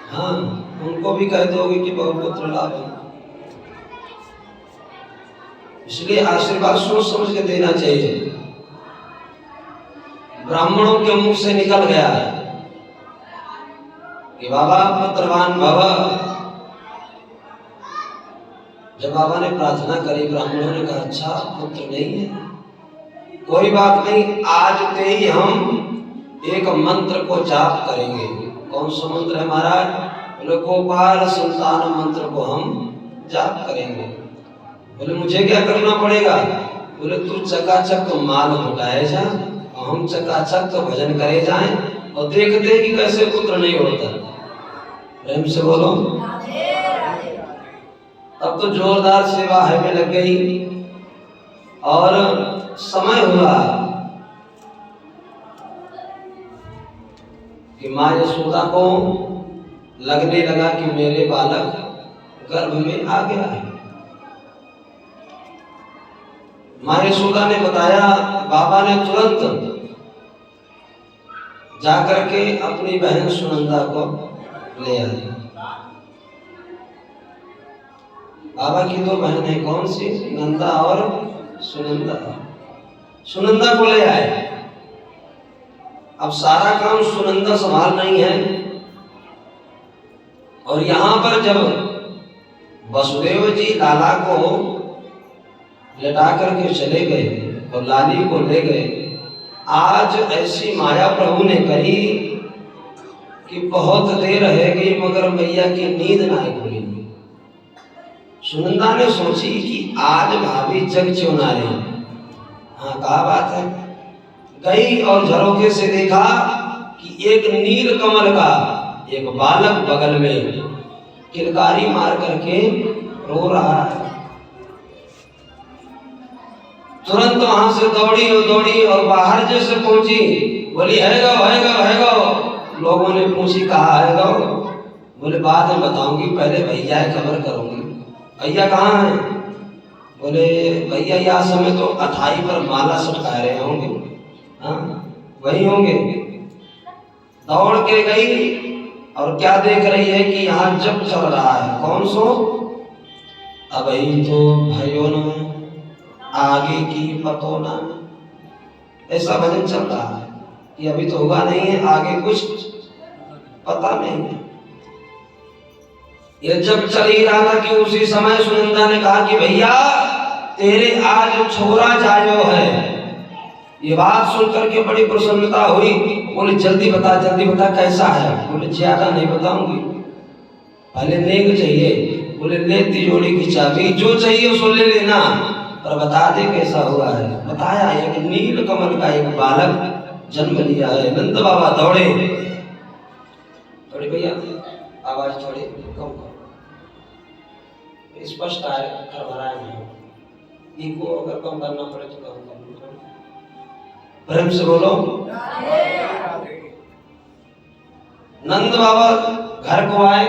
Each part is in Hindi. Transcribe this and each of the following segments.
हाँ, उनको भी कह दोगे कि बहुपुत्र लाभ है। इसलिए आशीर्वाद सोच समझ के देना चाहिए। ब्राह्मणों के मुख से निकल गया है कि बाबा पुत्रवान भव। जब बाबा ने प्रार्थना करी, ब्राह्मणों ने कहा अच्छा पुत्र नहीं है, कोई बात नहीं, आज से ही हम एक मंत्र को जाप करेंगे। कौन सा मंत्र है महाराज? बोले गोपाल संतान मंत्र को हम जाप करेंगे। बोले मुझे क्या करना पड़ेगा? बोले तू चकाचक माल उठाए जा, हम चकाचक तो भजन करे जाएं और देखते कि कैसे पुत्र नहीं होता। प्रेम से बोलो। अब तो जोरदार सेवा है में लग गई और समय हुआ कि माँ यशोदा को लगने लगा कि मेरे बालक गर्भ में आ गया है। माँ यशोदा ने बताया, बाबा ने तुरंत जाकर के अपनी बहन सुनंदा को ले आई। बाबा की दो बहन है, कौन सी? नंदा और सुनंदा। सुनंदा को ले आए। अब सारा काम सुनंदा संभाल नहीं है और यहाँ पर जब वसुदेव जी लाला को लटा करके चले गए और लाली को ले गए, आज ऐसी माया प्रभु ने कही कि बहुत देर रह गई मगर मैया की नींद ना खुली। सुनंदा ने सोची कि आज भाभी जग क्यों ना रही। हाँ, कहा बात है। गई और झरोखे से देखा कि एक नील कमल का एक बालक बगल में किलकारी मार करके रो रहा है। तुरंत वहां से दौड़ी और बाहर जैसे पहुंची, बोली है गो। लोगों ने पूछी कहा है गो? बोले बाद में बताऊंगी, पहले भैया खबर करूंगी। भैया कहाँ है? बोले भैया यहाँ समय तो अथाई पर माला सटका रहे होंगे। हाँ, वही होंगे। दौड़ के गई और क्या देख रही है कि यहाँ जप चल रहा है। कौन सो? अब ही तो भयो न आगे की पतो ना, ऐसा भजन चल रहा है कि अभी तो हुआ नहीं है, आगे कुछ पता नहीं है। ये जब चल ही रहा था कि उसी समय सुनंदा ने कहा कि भैया तेरे आज छोरा जायो है। ये बात सुनकर के बड़ी प्रसन्नता हुई। बोले जल्दी बता कैसा है? बोले ज्यादा नहीं बताऊंगी, पहले नेक चाहिए। बोले ले तिजोरी की चाबी, जो चाहिए उसको ले लेना, पर बता दे कैसा हुआ है। बताया, एक नील कमल का एक बालक जन्म लिया है। नंद बाबा दौड़े। थोड़ी भैया आवाज थोड़ी कम करो, स्पष्ट आए, खरखराए नहीं। इको अगर कम करना पड़े तो कम कर। प्रेम से बोलो। नंद बाबा घर को आए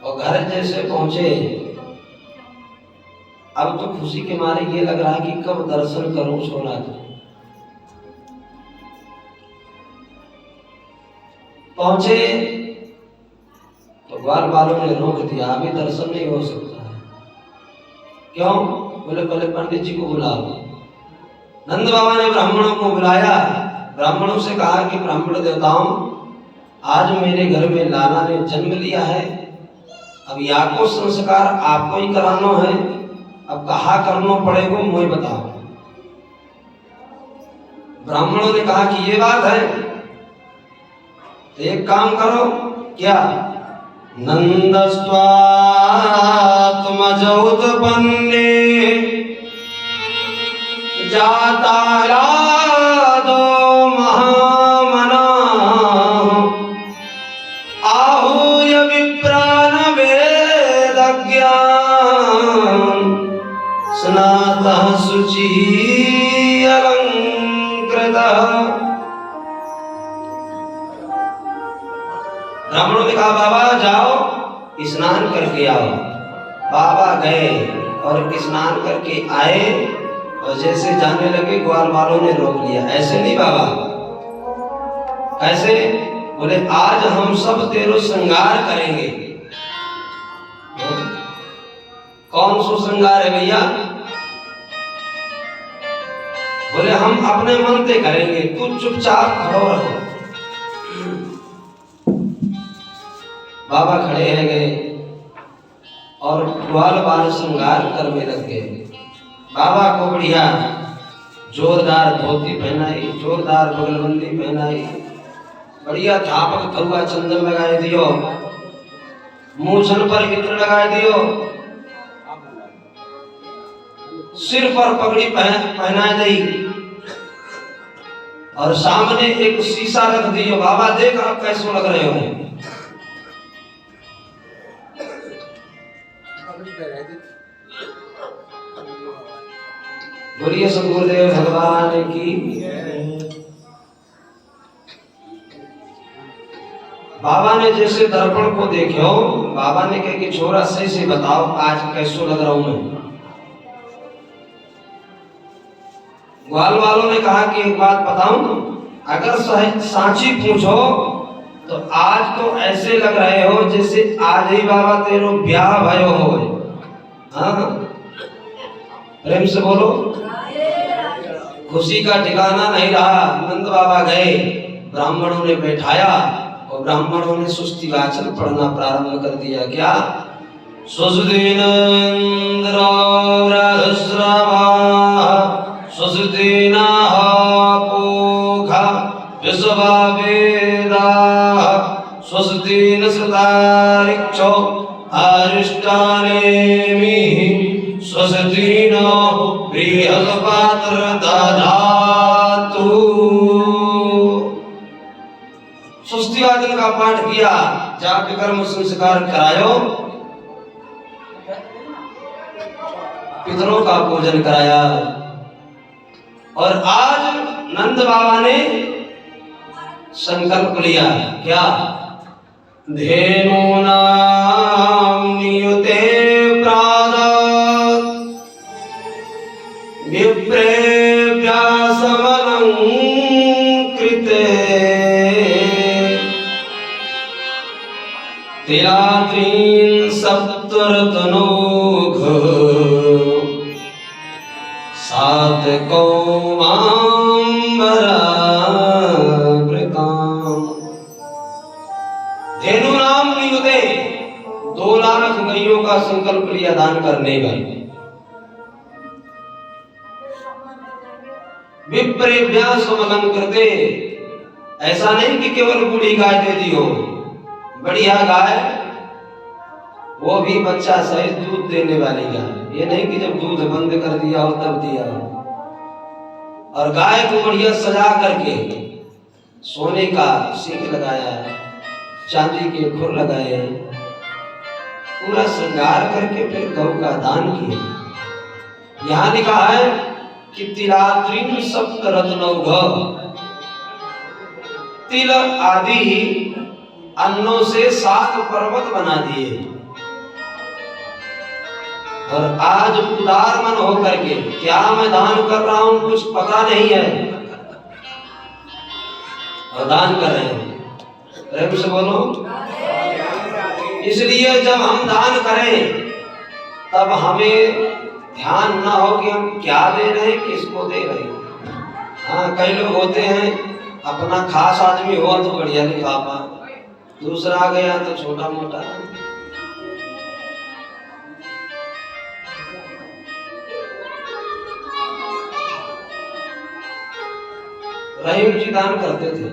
और घर जैसे पहुंचे, अब तो खुशी के मारे ये लग रहा है कि कब दर्शन करूं सोना। पहुंचे तो ग्वाल वालों ने रोक दिया, अभी दर्शन नहीं हो सकता है। क्यों? बोले पहले पंडित जी को बुलाओ। नंद बाबा ने ब्राह्मणों को बुलाया। ब्राह्मणों से कहा कि ब्राह्मण देवताओं, आज मेरे घर में लाला ने जन्म लिया है, अब यहाँ को संस्कार आपको ही कराना है, अब कहा करना पड़ेगा मुझे बताओ। ब्राह्मणों ने कहा कि ये बात है तो एक काम करो। क्या? नंदस्त्वा तुम उत्पन्ने जाता दो महामना आहूय विप्रान वेदज्ञान स्नातः शुचि अलंकृतः। ब्राह्मणों ने कहा बाबा जाओ स्नान करके आओ। बाबा गए और स्नान करके आए और जैसे जाने लगे ग्वाल वालों ने रोक लिया। ऐसे नहीं बाबा, ऐसे बोले आज हम सब तेरो श्रृंगार करेंगे। कौन सो श्रृंगार है भैया? बोले हम अपने मन से करेंगे, तू चुपचाप खड़ो रहो। बाबा खड़े हैं गए और ग्वाल बाल श्रृंगार करने लग गए। बाबा को बढ़िया जोरदार धोती पहनाई, जोरदार बगलबंदी पहनाई, बढ़िया थापक करुआ चंदन लगाए दियो, मूछन पर इत्र लगाए दियो, सिर पर पगड़ी पहनाए दी और सामने एक शीशा रख दियो। बाबा देख आप कैसे लग रहे हो। बोलिए सद्गुरुदेव भगवान की। बाबा ने जैसे दर्पण को देखो, बाबा ने कहा कि छोरा सही से बताओ आज कैसे लग रहा हूं मैं। ग्वाल वालों ने कहा कि एक बात बताऊं, अगर सांची पूछो तो आज तो ऐसे लग रहे हो जैसे आज ही बाबा तेरो ब्याह भयो हो। हाँ प्रेम से बोलो। खुशी का ठिकाना नहीं रहा। नंद बाबा गए, ब्राह्मणों ने बैठाया और ब्राह्मणों ने सुस्ती वाचन पढ़ना प्रारंभ कर दिया। क्या? सुसुदीना पोखा विश्ववेदा सुसुदीन सुतारिक्षो अरिष्टानेमि सुसुदीनो बृहस्पति दधातु। सुस्तिवादन का पाठ किया, जाके कर्म संस्कार करायो, पितरों का पूजन कराया। और आज नंद बाबा ने संकल्प लिया। क्या? धेनु नाम नियुते प्रादात् विप्रेभ्यासमलंकृते तिलात्रीन् सप्तरत्नौघ सात कौमाम्बरावृताम्। धेनु नाम नियुते, 2 लाख गैयों का संकल्प लिया दान करने का। विप्रेभ्यासमलंकृते, ऐसा नहीं कि केवल बूढ़ी गाय दे दी हो, बढ़िया गाय, वो भी बच्चा सहित दूध देने वाली गाय। ये नहीं कि जब दूध बंद कर दिया हो तब दिया हो। और गाय को बढ़िया सजा करके सोने का सींग लगाया, चांदी के खुर लगाए, पूरा श्रृंगार करके फिर गौ का दान किया। यहाँ लिखा है कि तिलात्रीन सप्तरत्नौघ, तिल आदि अन्नों से 7 पर्वत बना दिए। और आज उदार मन होकर के क्या मैं दान कर रहा हूं कुछ पता नहीं है, और दान कर रहे हैं। प्रेम से बोलो। इसलिए जब हम दान करें तब हमें ध्यान ना हो कि हम क्या दे रहे हैं, किसको दे रहे हैं। हाँ कई लोग होते हैं अपना खास आदमी हुआ तो बढ़िया लिफाफा, दूसरा आ गया तो छोटा मोटा। रहीम जी दान करते थे।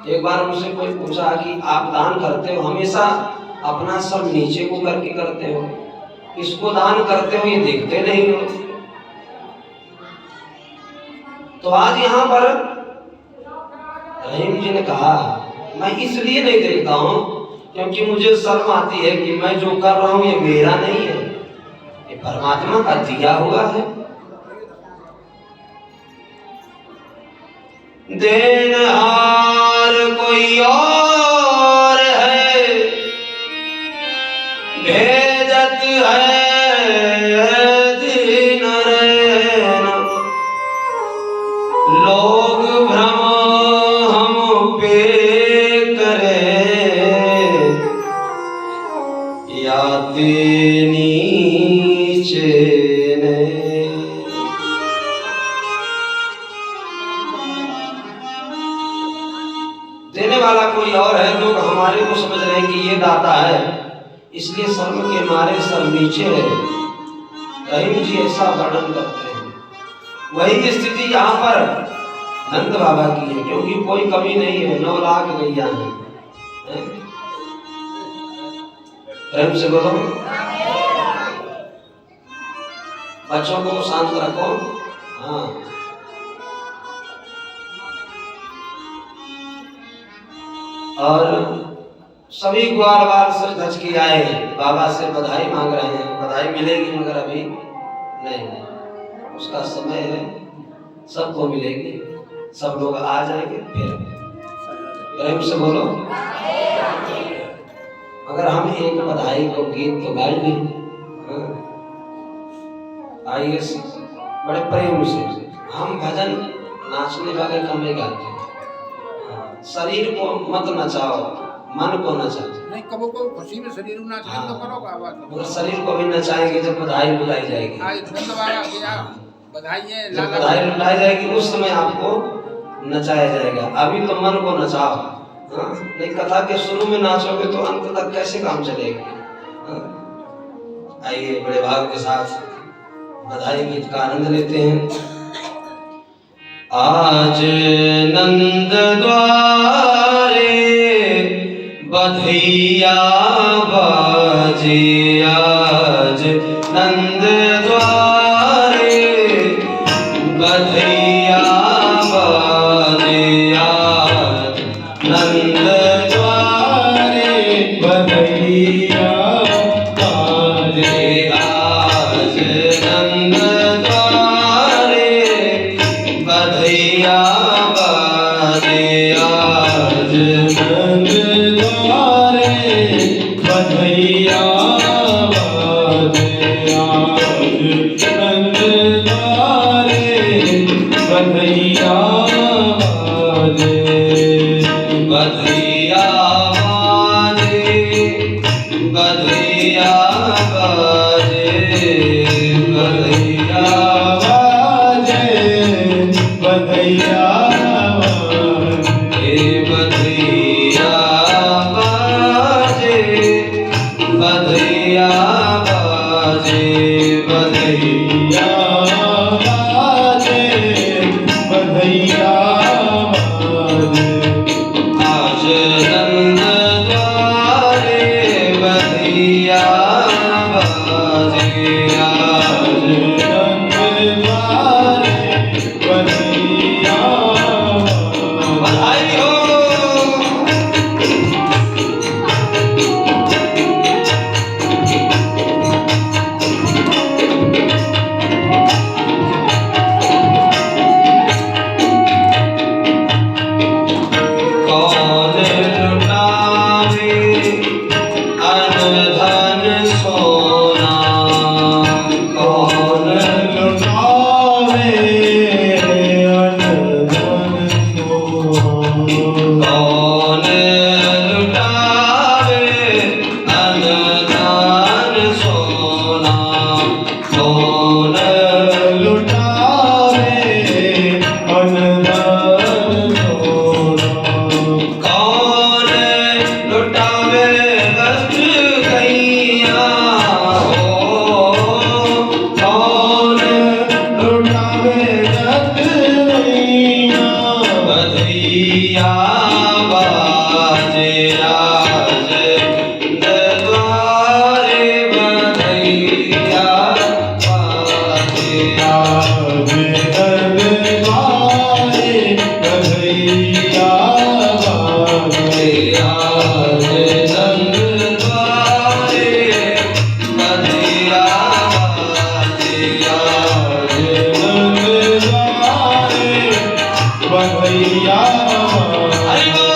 एक बार उनसे कोई पूछा कि आप दान करते हो, हमेशा अपना सब नीचे को करके करते हो, इसको दान करते हो ये देखते नहीं हो। तो आज यहाँ पर रहीम जी ने कहा मैं इसलिए नहीं देखता हूं क्योंकि मुझे शर्म आती है कि मैं जो कर रहा हूं ये मेरा नहीं है, ये परमात्मा का दिया हुआ है। देनहार कोई और है, भेजत है दिन रैना, लोग भ्रम हम पे देने वाला कोई और है, लोग हमारे को समझ रहे हैं कि ये दाता है, इसलिए शर्म के मारे सर नीचे है। रहीम जी ऐसा वर्णन करते हैं। वही स्थिति यहाँ पर नंद बाबा की है, क्योंकि कोई कमी नहीं है, 9 लाख गैया है। प्रेम से बोलो, बच्चों को शांत रखो। हाँ, और सभी ग्वाल बाल सर धज के आए, बाबा से बधाई मांग रहे हैं। बधाई मिलेगी मगर अभी नहीं, उसका समय है, सबको मिलेगी, सब लोग आ जाएंगे फिर। प्रेम से बोलो। अगर हम एक बधाई को गीत तो गाए नहीं, आइए बड़े प्रेम से। हम भजन नाचने वाले कम ही गाते हैं, शरीर को मत नचाओ, मन को नचाओ। नहीं, कबो को खुशी में शरीर में नाचने तो करोगे आवाज, मगर शरीर को भी नचाएंगे जब बधाई बुलाई जाएगी। आज धन्यवाद किया, बधाई है, जब बधाई बुलाई जाएगी उस समय आपको नचाया जाएगा। अभी तो मन को नचाओ। हाँ? नहीं, कथा के शुरू में नाचोगे तो अंत तक कैसे काम चलेगा। आइए बड़े भाव के साथ बधाई गीत का आनंद लेते हैं। आज नंद द्वारे बधैया बाजे, आज नंद द्वारे बधैया बाजे, आज नंद द्वारे बधैया बाजे, आज नंद द्वारे बधैया बाजे, आज नंद द्वारे बधैया बाजे, आज नंद द्वारे बधैया बाजे, बधैया बाजे, बधैया बाजे, बधैया बाजे, बधैया बाजे, बधैया बाजे, बधैया बाजे, बधैया बाजे, बधैया बाजे, आज नंद द्वारे बधैया बाजे, आज नंद द्वारे बधैया बाजे। बधाई हो। कौन लुटावे अन धन सोना, कौन लुटावे अन धन सोना, कौन लुटावे अन धन सोना, कौन लुटावे अन धन सोना, कौन लुटावे वस्त्र गैया हो, कौन लुटावे वस्त्र गैया, बधैया बाजे, आज नंद द्वारे बधैया बाजे, आज नंद द्वारे बधैया बाजे, आज नंद द्वारे बधैया बाजे, आज नंद द्वारे बधैया बाजे। हरि बोल।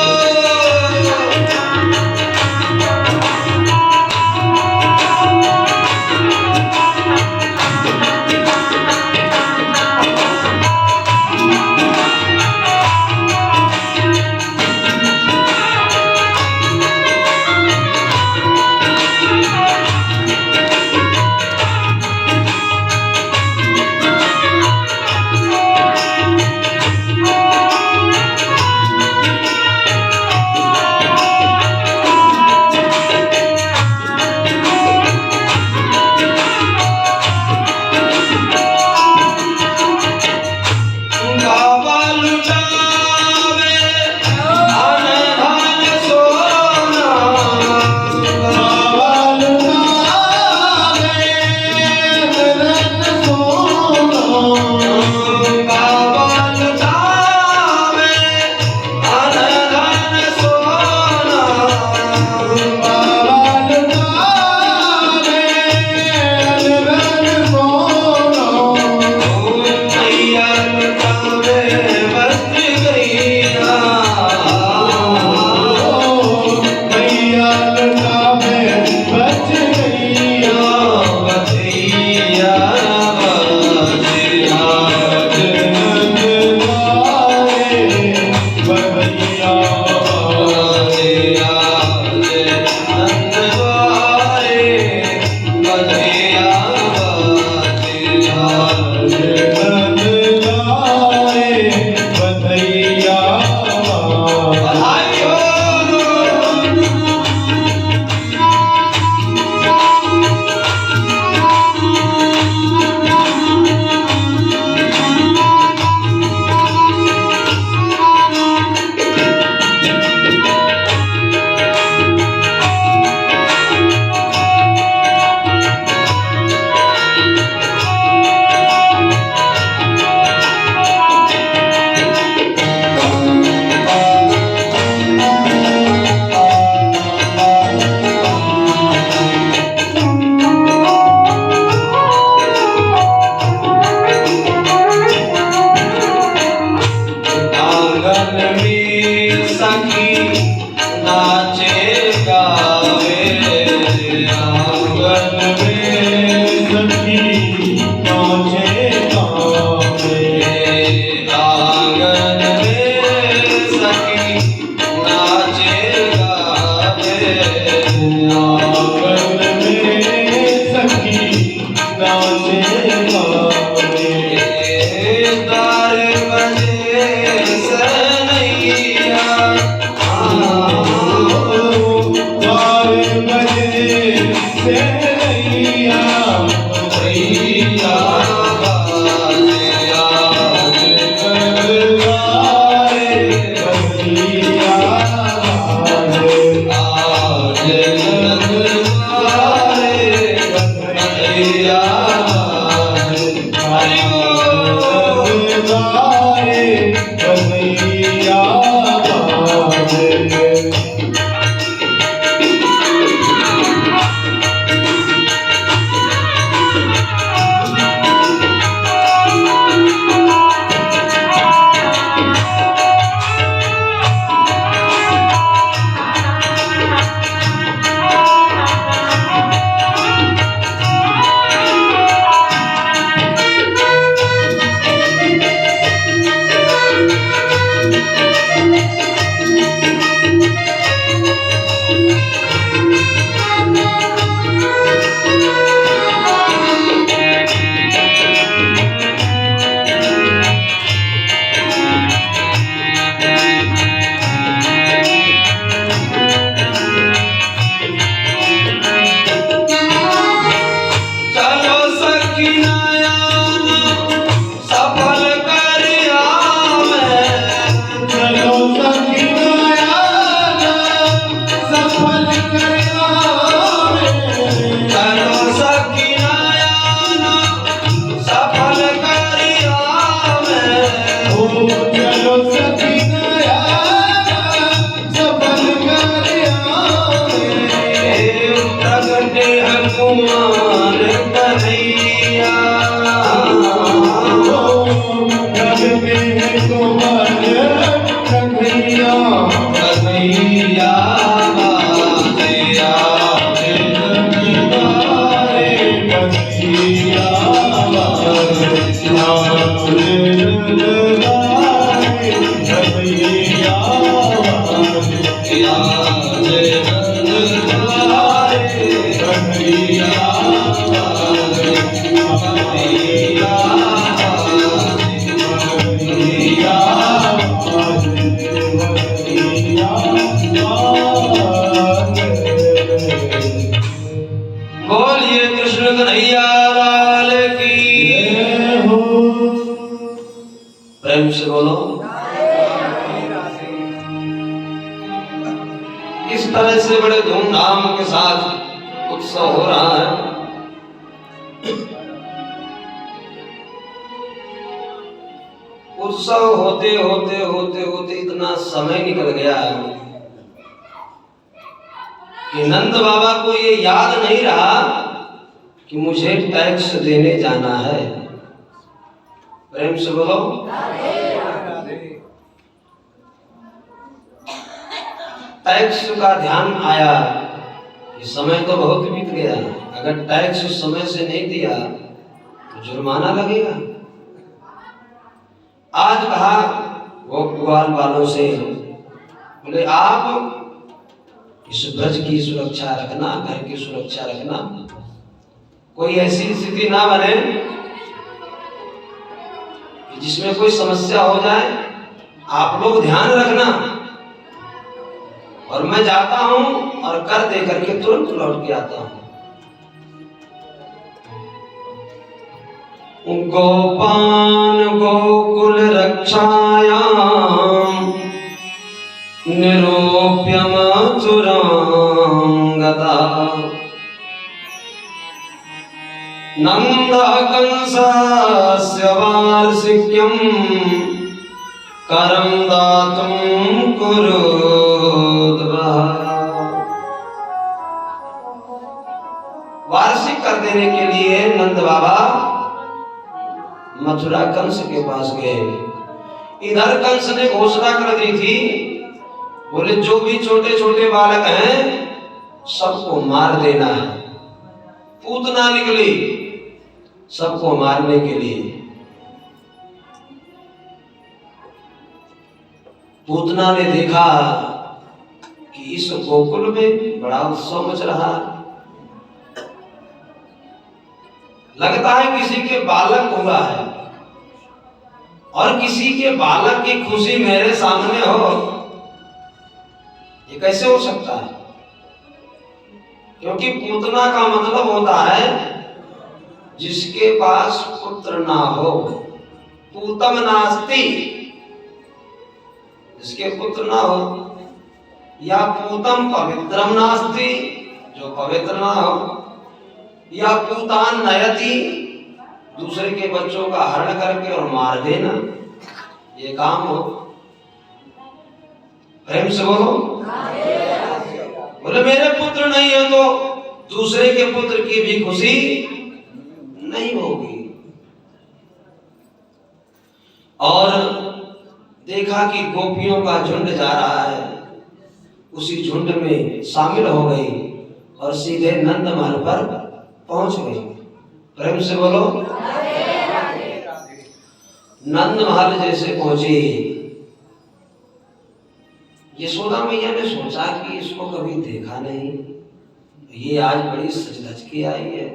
सखी नाचे गावे आंगन में सखी नाचे गावे आंगन में सखी नाचे गावे आंगन में सखी नाचे गावे तार बजे सनैया तार बजे से नैया सैया बाजिया गलगारे बसिया बाजे आज लगवारे बसिया हरि बोल गलगारे बसिया बाजे चलो सखी नयन सफल करिया मैं चलो सखी नयन सफल करियावे चलो सखी नयन सफल करिया मैं ओ चलो सखी नयन सफल करियावे प्रगटे हनुमान कन्हैया लगते हैं तुम्हारे कन्हैया कन्हैया बाजिया गलगारे बसिया बाजे गलगारे बसिया बाजे बोलिए कृष्ण कन्हैया लाल की प्रेम से बोलो। इस तरह से बड़े धूमधाम के साथ उत्सव हो रहा है। उत्सव होते होते होते होते इतना समय निकल गया कि नंद बाबा को ये याद नहीं रहा कि मुझे टैक्स देने जाना है। प्रेम से बोलो। टैक्स का ध्यान आया कि समय तो बहुत बीत गया, अगर टैक्स समय से नहीं दिया तो जुर्माना लगेगा। आज कहा वो ग्वाल वालों से, बोले आप इस ब्रज की सुरक्षा रखना, घर की सुरक्षा रखना, कोई ऐसी स्थिति ना बने कि जिसमें कोई समस्या हो जाए, आप लोग ध्यान रखना। और मैं जाता हूं और कर दे करके तुरंत लौट के आता हूं। गोपान गोकुल रक्षायाम निरूप्य मथुरांगता नंद कंसस्य वार्षिक्यं करं दातुं कुरुद्वः। वार्षिक कर देने के लिए नंद बाबा मथुरा कंस के पास गए। इधर कंस ने घोषणा कर दी थी बोले जो भी छोटे छोटे बालक हैं सबको मार देना है। पूतना निकली सबको मारने के लिए। पूतना ने देखा कि इस गोकुल में बड़ा उत्सव मच रहा है, लगता है किसी के बालक हुआ है, और किसी के बालक की खुशी मेरे सामने हो, ये कैसे हो सकता है? क्योंकि पूतना का मतलब होता है जिसके पास पुत्र ना हो। पूतम नास्ति, जिसके पुत्र ना हो, या पूतम पवित्रम नास्ति, जो पवित्र ना हो, या पूतान नयति, दूसरे के बच्चों का हरण करके और मार देना, ये काम हो। प्रेम से बोलो। बोले मेरे पुत्र नहीं है तो दूसरे के पुत्र की भी खुशी नहीं होगी। और देखा कि गोपियों का झुंड जा रहा है, उसी झुंड में शामिल हो गई और सीधे नंद महल पर पहुंच गई। प्रेम से बोलो। नंद महल जैसे पहुंची, यशोदा मैया ने सोचा कि इसको कभी देखा नहीं, ये आज बड़ी सज धज के आई है,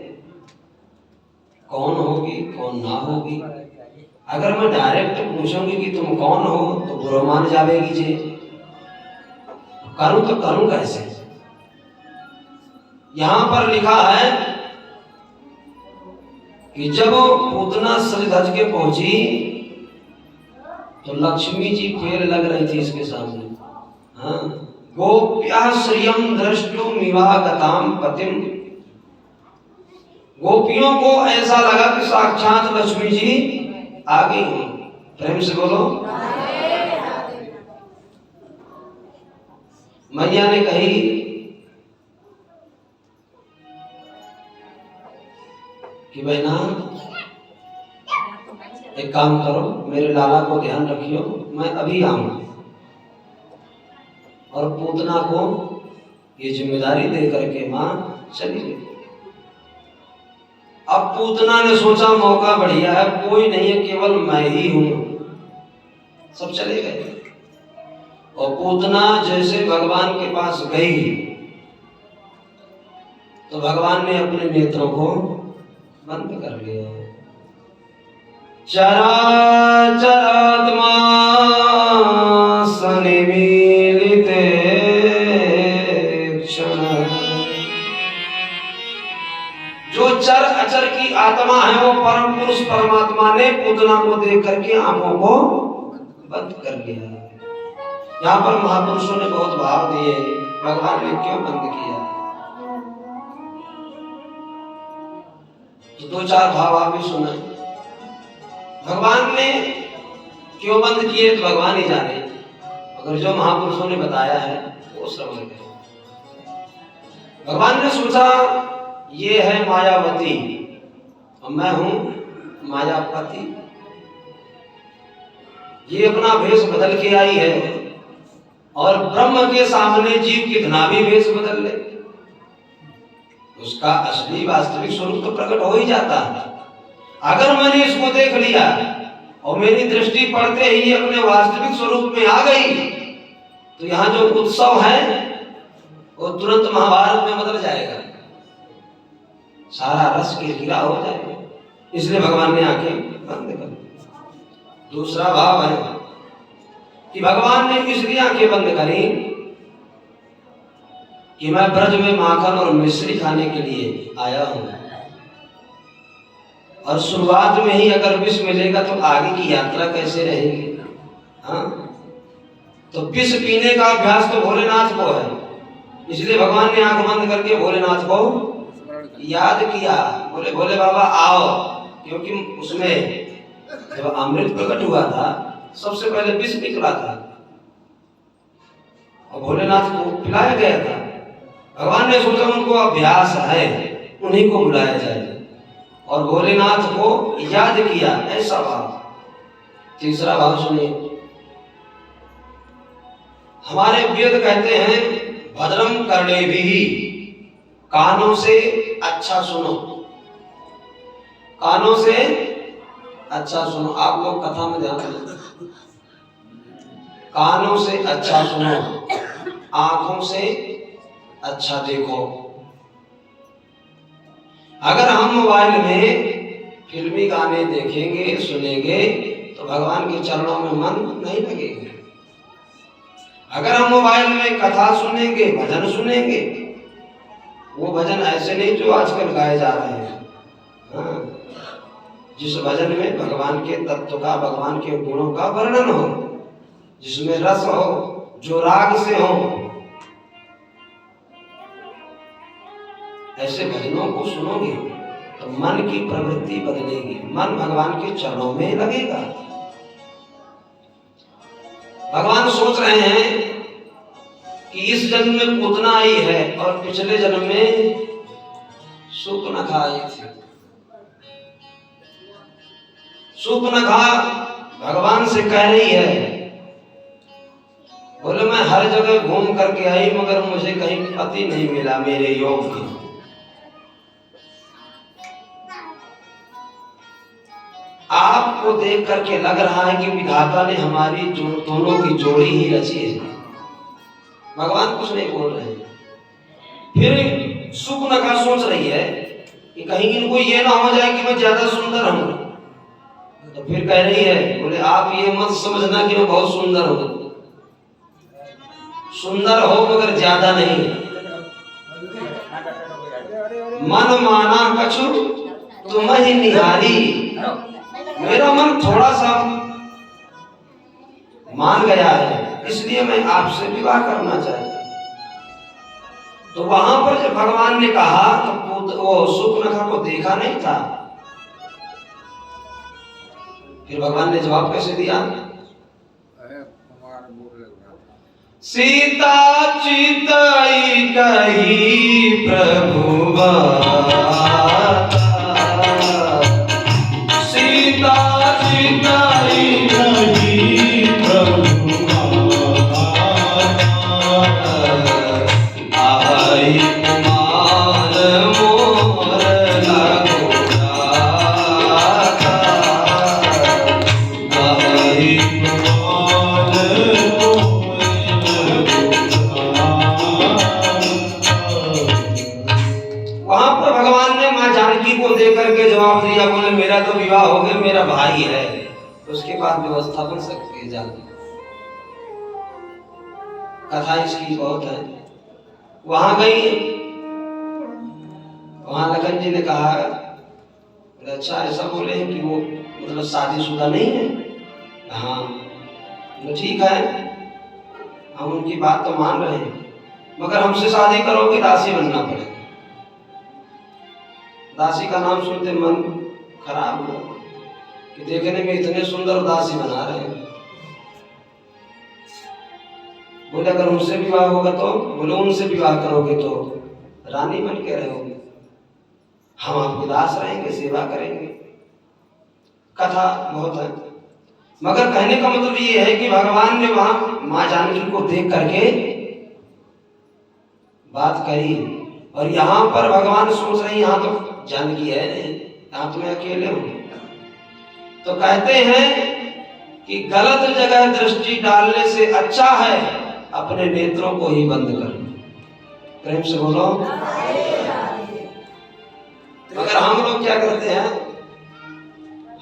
कौन होगी कौन ना होगी। अगर मैं डायरेक्ट पूछूंगी कि तुम कौन हो तो बुरा मान जाएगी जी, करूं तो करूं कैसे। यहां पर लिखा है कि जब पूतना सज धज के पहुंची तो लक्ष्मी जी फेर लग रही थी इसके सामने। हाँ, गोप्या श्रियम दृष्टुमिवागताम पतिम, गोपियों को ऐसा लगा कि साक्षात लक्ष्मी जी आ गई हूं। प्रेम से बोलो। मैया ने कही कि बहना एक काम करो, मेरे लाला को ध्यान रखियो, मैं अभी आऊंगा। और पूतना को ये जिम्मेदारी दे करके मां चली गई। अब पूतना ने सोचा मौका बढ़िया है, कोई नहीं है, केवल मैं ही हूं, सब चले गए। और पूतना जैसे भगवान के पास गई तो भगवान ने अपने नेत्रों को बंद कर लिया। चराचरात्मा सनिमीलिते क्षण, जो चर अचर की आत्मा है वो परम पुरुष परमात्मा ने पूतना को देख करके आंखों को बंद कर लिया। यहाँ पर महापुरुषों ने बहुत भाव दिए, भगवान ने क्यों बंद किया, तो दो चार भाव आप भी सुना। भगवान ने क्यों बंद किए तो भगवान ही जाने, मगर जो महापुरुषों ने बताया है वो समझ गए। भगवान ने सोचा ये है मायावती और मैं हूं मायापति, ये अपना भेष बदल के आई है और ब्रह्म के सामने जीव कितना भी भेष बदल ले उसका असली वास्तविक स्वरूप तो प्रकट हो ही जाता है। अगर मैंने इसको देख लिया और मेरी दृष्टि पड़ते ही अपने वास्तविक स्वरूप में आ गई तो यहाँ जो उत्सव है वो तुरंत महाभारत में बदल जाएगा, सारा रस किरकिरा हो जाएगा। इसलिए भगवान ने आंखें बंद कर दी। दूसरा भाव है कि भगवान ने इसलिए आंखें बंद करी कि मैं ब्रज में माखन और मिश्री खाने के लिए आया हूं, और शुरुआत में ही अगर विष मिलेगा तो आगे की यात्रा कैसे रहेगी। हाँ, तो विष पीने का अभ्यास तो भोलेनाथ को है, इसलिए भगवान ने आंख बंद करके भोलेनाथ को याद किया। बोले भोले बाबा आओ, क्योंकि उसमें जब अमृत प्रकट हुआ था सबसे पहले विष निकला था और भोलेनाथ को पिलाया गया था। भगवान ने सोचा उनको अभ्यास है, उन्हीं को बुलाया जाए और भोलेनाथ को याद किया, ऐसा भाव। तीसरा भाव सुनिए, हमारे वेद कहते हैं भद्रम करने भी, कानों से अच्छा सुनो, कानों से अच्छा सुनो। आप लोग कथा में ध्यान दें, कानों से अच्छा सुनो, आंखों से अच्छा देखो। अगर हम मोबाइल में फिल्मी गाने देखेंगे सुनेंगे तो भगवान के चरणों में मन नहीं लगेगा। अगर हम मोबाइल में कथा सुनेंगे, भजन सुनेंगे, वो भजन ऐसे नहीं जो आजकल गाए जा रहे हैं, हाँ, जिस भजन में भगवान के तत्व का, भगवान के गुणों का वर्णन हो, जिसमें रस हो, जो राग से हो, ऐसे भजनों को सुनोगे तो मन की प्रवृत्ति बदलेगी, मन भगवान के चरणों में लगेगा। भगवान सोच रहे हैं कि इस जन्म में पूतना आई है और पिछले जन्म में सूर्पनखा आई थी। सूर्पनखा भगवान से कह रही है, बोले मैं हर जगह घूम करके आई मगर मुझे कहीं पति नहीं मिला मेरे योग की। आपको देख करके लग रहा है कि विधाता ने हमारी दोनों की जोड़ी ही रची है। भगवान कुछ नहीं बोल रहे हैं। फिर सूर्पनखा सोच रही है कि कहीं इनको ये ना हो जाए कि मैं ज्यादा सुंदर हूं, तो फिर कह रही है, बोले आप ये मत समझना कि मैं बहुत सुंदर हूं, सुंदर हो मगर ज्यादा नहीं। मन माना कछु तुम ही निहारी, मेरा मन थोड़ा सा मान गया है इसलिए मैं आपसे विवाह करना चाहता। तो वहां पर जब भगवान ने कहा तो वो सूर्पनखा को देखा नहीं था। फिर भगवान ने जवाब कैसे दिया? सीता चिताई कही प्रभु बाता, सीता चिताई कही प्रभु आई कुमार मोर लगोरा, आई वहां पर भगवान ने मां जानकी को देख करके जवाब दिया, बोले मेरा तो विवाह हो गया, मेरा भाई है, उसके बाद व्यवस्था बन सकती है। जानकी कथा इसकी बहुत है। वहां गई, वहां लखन जी ने कहा, अच्छा ऐसा बोले हैं कि वो मतलब शादीशुदा नहीं है? हाँ, तो ठीक है, हम उनकी बात तो मान रहे हैं, मगर हमसे शादी करोगे दासी बनना पड़ेगा। दासी का नाम सुनते मन खराब हुआ कि देखने में इतने सुंदर दासी बना रहे हैं। बोले अगर उनसे विवाह होगा तो? बोले उनसे विवाह करोगे तो रानी बन के रहोगे, हम आपके दास रहेंगे, सेवा करेंगे। कथा बहुत है, मगर कहने का मतलब ये है कि भगवान ने वहां मां जानकी को देख करके बात कही, और यहाँ पर भगवान सोच रहे हैं यहाँ तो जानकी है नहीं, यहाँ तो मैं अकेले हूं। तो कहते हैं कि गलत जगह दृष्टि डालने से अच्छा है अपने नेत्रों को ही बंद कर। प्रेम से बोलो। मगर हम लोग क्या करते हैं,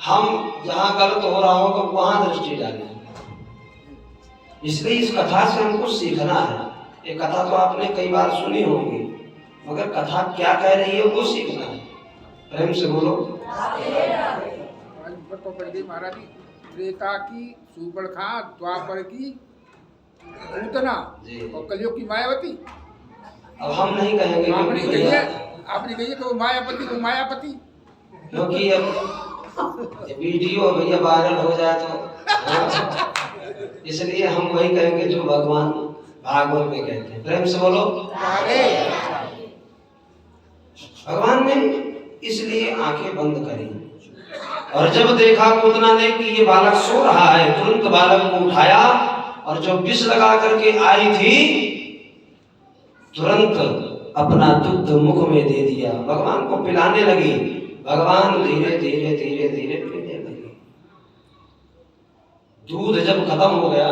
हम जहां गलत हो रहा होगा वहां दृष्टि डालें। इसलिए इस कथा से हमको सीखना है। ये कथा तो आपने कई बार सुनी होगी, मगर कथा क्या कह रही है वो सीखना है। प्रेम से बोलो। महाराज जी, त्रेता की सूर्पनखा, द्वापर की पूतना और कलयुग की मायावती। अब हम नहीं कहेंगे, आपने कही है तो मायापति तो मायापति, क्योंकि अब वीडियो भैया वायरल हो जाए तो इसलिए हम वही कहेंगे जो भगवान भागवत में कहते हैं। प्रेम से बोलो। भगवान ने इसलिए आंखें बंद करी, और जब देखा पूतना ने कि ये बालक सो रहा है, तुरंत बालक को उठाया और जो विष लगा करके आई थी तुरंत अपना दुग्ध मुख में दे दिया, भगवान को पिलाने लगी। भगवान धीरे धीरे धीरे धीरे पीने लगे। दूध जब खत्म हो गया,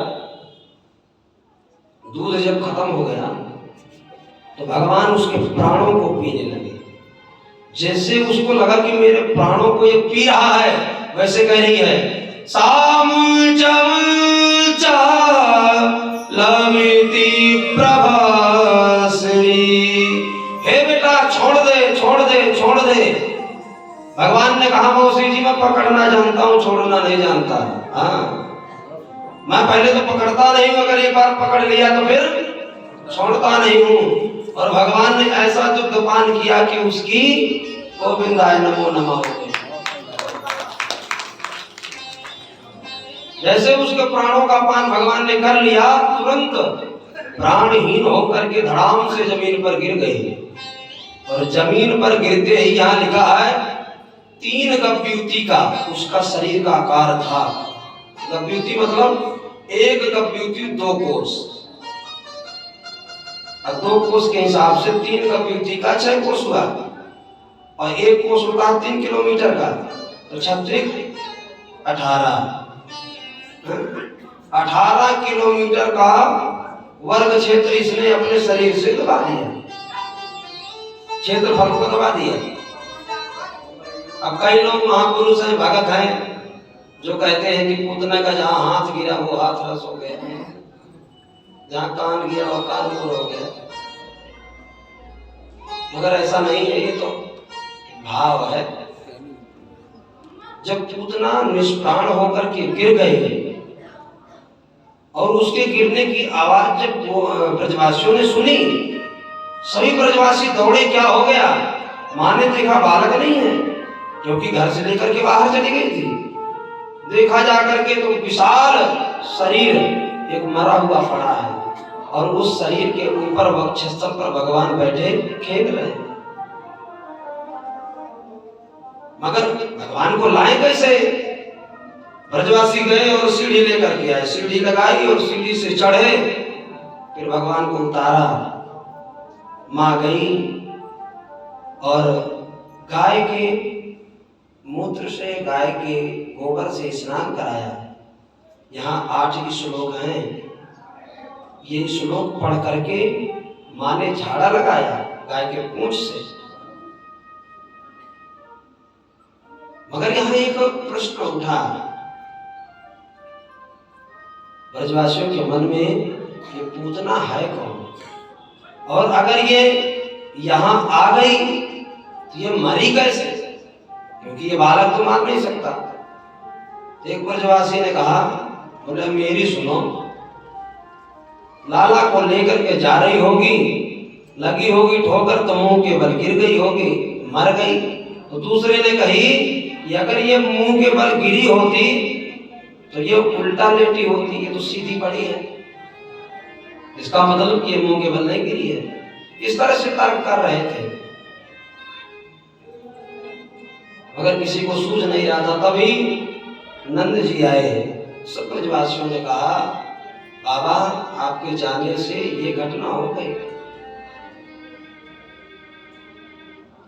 दूध जब खत्म हो गया तो भगवान उसके प्राणों को पीने लगे। जैसे उसको लगा कि मेरे प्राणों को ये पी रहा है, वैसे कह रही है लमिति प्रभास्री, हे बेटा छोड़ दे छोड़ दे छोड़ दे। भगवान ने कहा मौसी जी मैं पकड़ना जानता हूँ, छोड़ना नहीं जानता। हाँ, मैं पहले तो पकड़ता नहीं हूँ, अगर एक बार पकड़ लिया तो फिर छोड़ता नहीं हूँ। और भगवान ने ऐसा दुग्ध पान किया कि उसकी गोविंदाय नमो नमः हो गई। जैसे उसके प्राणों का पान भगवान ने कर लिया, तुरंत प्राणहीन होकर के धड़ाम से जमीन पर गिर गई। और जमीन पर गिरते ही यहाँ लिखा है 3 गव्यूति का उसका शरीर का आकार था। गव्यूति मतलब 1 गव्यूति 2 कोस, और 2 कोस के हिसाब से 3 गव्यूति का 6 कोस हुआ, और 1 कोस होता है 3 किलोमीटर का, तो 36 18 किलोमीटर का वर्ग क्षेत्र इसने अपने शरीर से दबा दिया, क्षेत्रफल को दबा दिया। अब कई लोग महापुरुष हैं, भगत हैं, जो कहते हैं कि पूतना का जहां हाथ गिरा वो हाथ रस हो गया, जहां कान गिरा वो कानपुर हो गया। मगर ऐसा नहीं है, ये तो भाव है। जब पूतना निष्प्राण होकर के गिर गए और उसके गिरने की आवाज जब ब्रजवासियों ने सुनी, सभी ब्रजवासी दौड़े। क्या हो गया? मां ने देखा बालक नहीं है, क्योंकि घर से लेकर के बाहर चली गई थी। देखा जाकर के तो विशाल शरीर एक मरा हुआ पड़ा है, और उस शरीर के ऊपर वक्षस्थल पर भगवान बैठे खेल रहे हैं। मगर भगवान को लाए कैसे? ब्रजवासी गए और सीढ़ी लेकर के आए, सीढ़ी लगाई और सीढ़ी से चढ़े, फिर भगवान को उतारा। मां गई और गाय के मूत्र से, गाय के गोबर से स्नान कराया। यहाँ 8 श्लोक हैं, ये श्लोक पढ़ करके मां ने झाड़ा लगाया गाय के पूंछ से। मगर यहाँ एक प्रश्न उठा ब्रजवासियों के मन में, ये पूतना है कौन? और अगर ये यहाँ आ गई तो ये मरी कैसे? क्योंकि ये बालक तो मार नहीं सकता। एक ब्रजवासी ने कहा, बोले मेरी सुनो, लाला को लेकर के जा रही होगी, लगी होगी ठोकर तो मुंह के बल गिर गई होगी, मर गई। तो दूसरे ने कही कि अगर ये मुंह के बल गिरी होती तो ये उल्टा लेटी होती, ये तो सीधी पड़ी है, इसका मतलब कि ये मुंह के बल नहीं गिरी है। इस तरह से तर्क कर रहे थे, मगर किसी को सूझ नहीं रहा था। तभी नंद जी आए। सब ब्रजवासियों ने कहा, बाबा आपके जाने से ये घटना हो गई।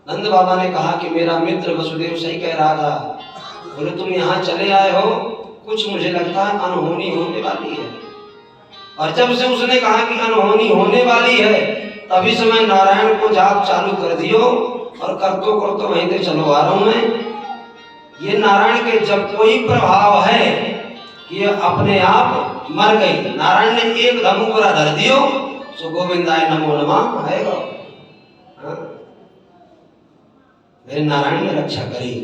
नंद बाबा ने कहा कि मेरा मित्र वसुदेव सही कह रहा था। बोले तुम यहाँ चले आए हो, कुछ मुझे लगता है अनहोनी होने वाली है। और जब से उसने कहा कि अनहोनी होने वाली है, तभी से मैं नारायण को जाप चालू कर दियो, और करतो करतो वहीं से चलो आ रहा हूं मैं। ये नारायण के जब कोई प्रभाव है कि ये अपने आप मर गई, नारायण ने एक धमू पूरा धर दियो, सो गोविंदाय नमो नमः आएगा। मेरे नारायण ने रक्षा करी।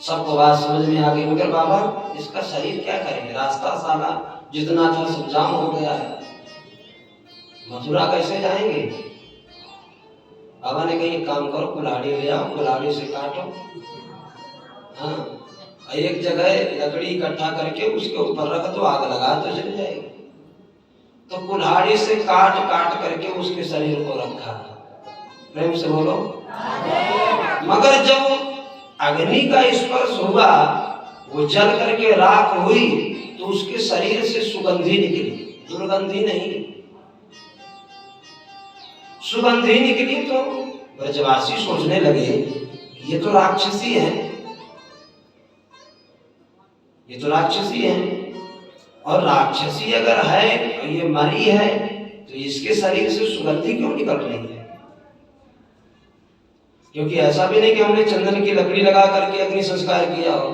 सबको बात समझ में आ गई। मगर बाबा इसका शरीर क्या करेंगे? रास्ता साला जितना था सब जाम हो गया है, मथुरा कैसे जाएंगे? बाबा ने कही काम करो, कुल्हाड़ी ले आओ, कुल्हाड़ी से काटो। हाँ, एक जगह लकड़ी इकट्ठा करके उसके ऊपर रख दो, आग लगा तो जल जाएगी। तो कुल्हाड़ी से काट काट करके उसके शरीर को रखा। प्रेम से बोलो। मगर जब अग्नि का स्पर्श हुआ, वो जल करके राख हुई तो उसके शरीर से सुगंधी निकली, दुर्गंधी नहीं, सुगंधी निकली। तो ब्रजवासी सोचने लगे ये तो राक्षसी है, ये तो राक्षसी है, और राक्षसी अगर है और ये मरी है तो इसके शरीर से सुगंधी क्यों निकल रही है? क्योंकि ऐसा भी नहीं कि हमने चंदन की लकड़ी लगा करके अग्नि संस्कार किया हो,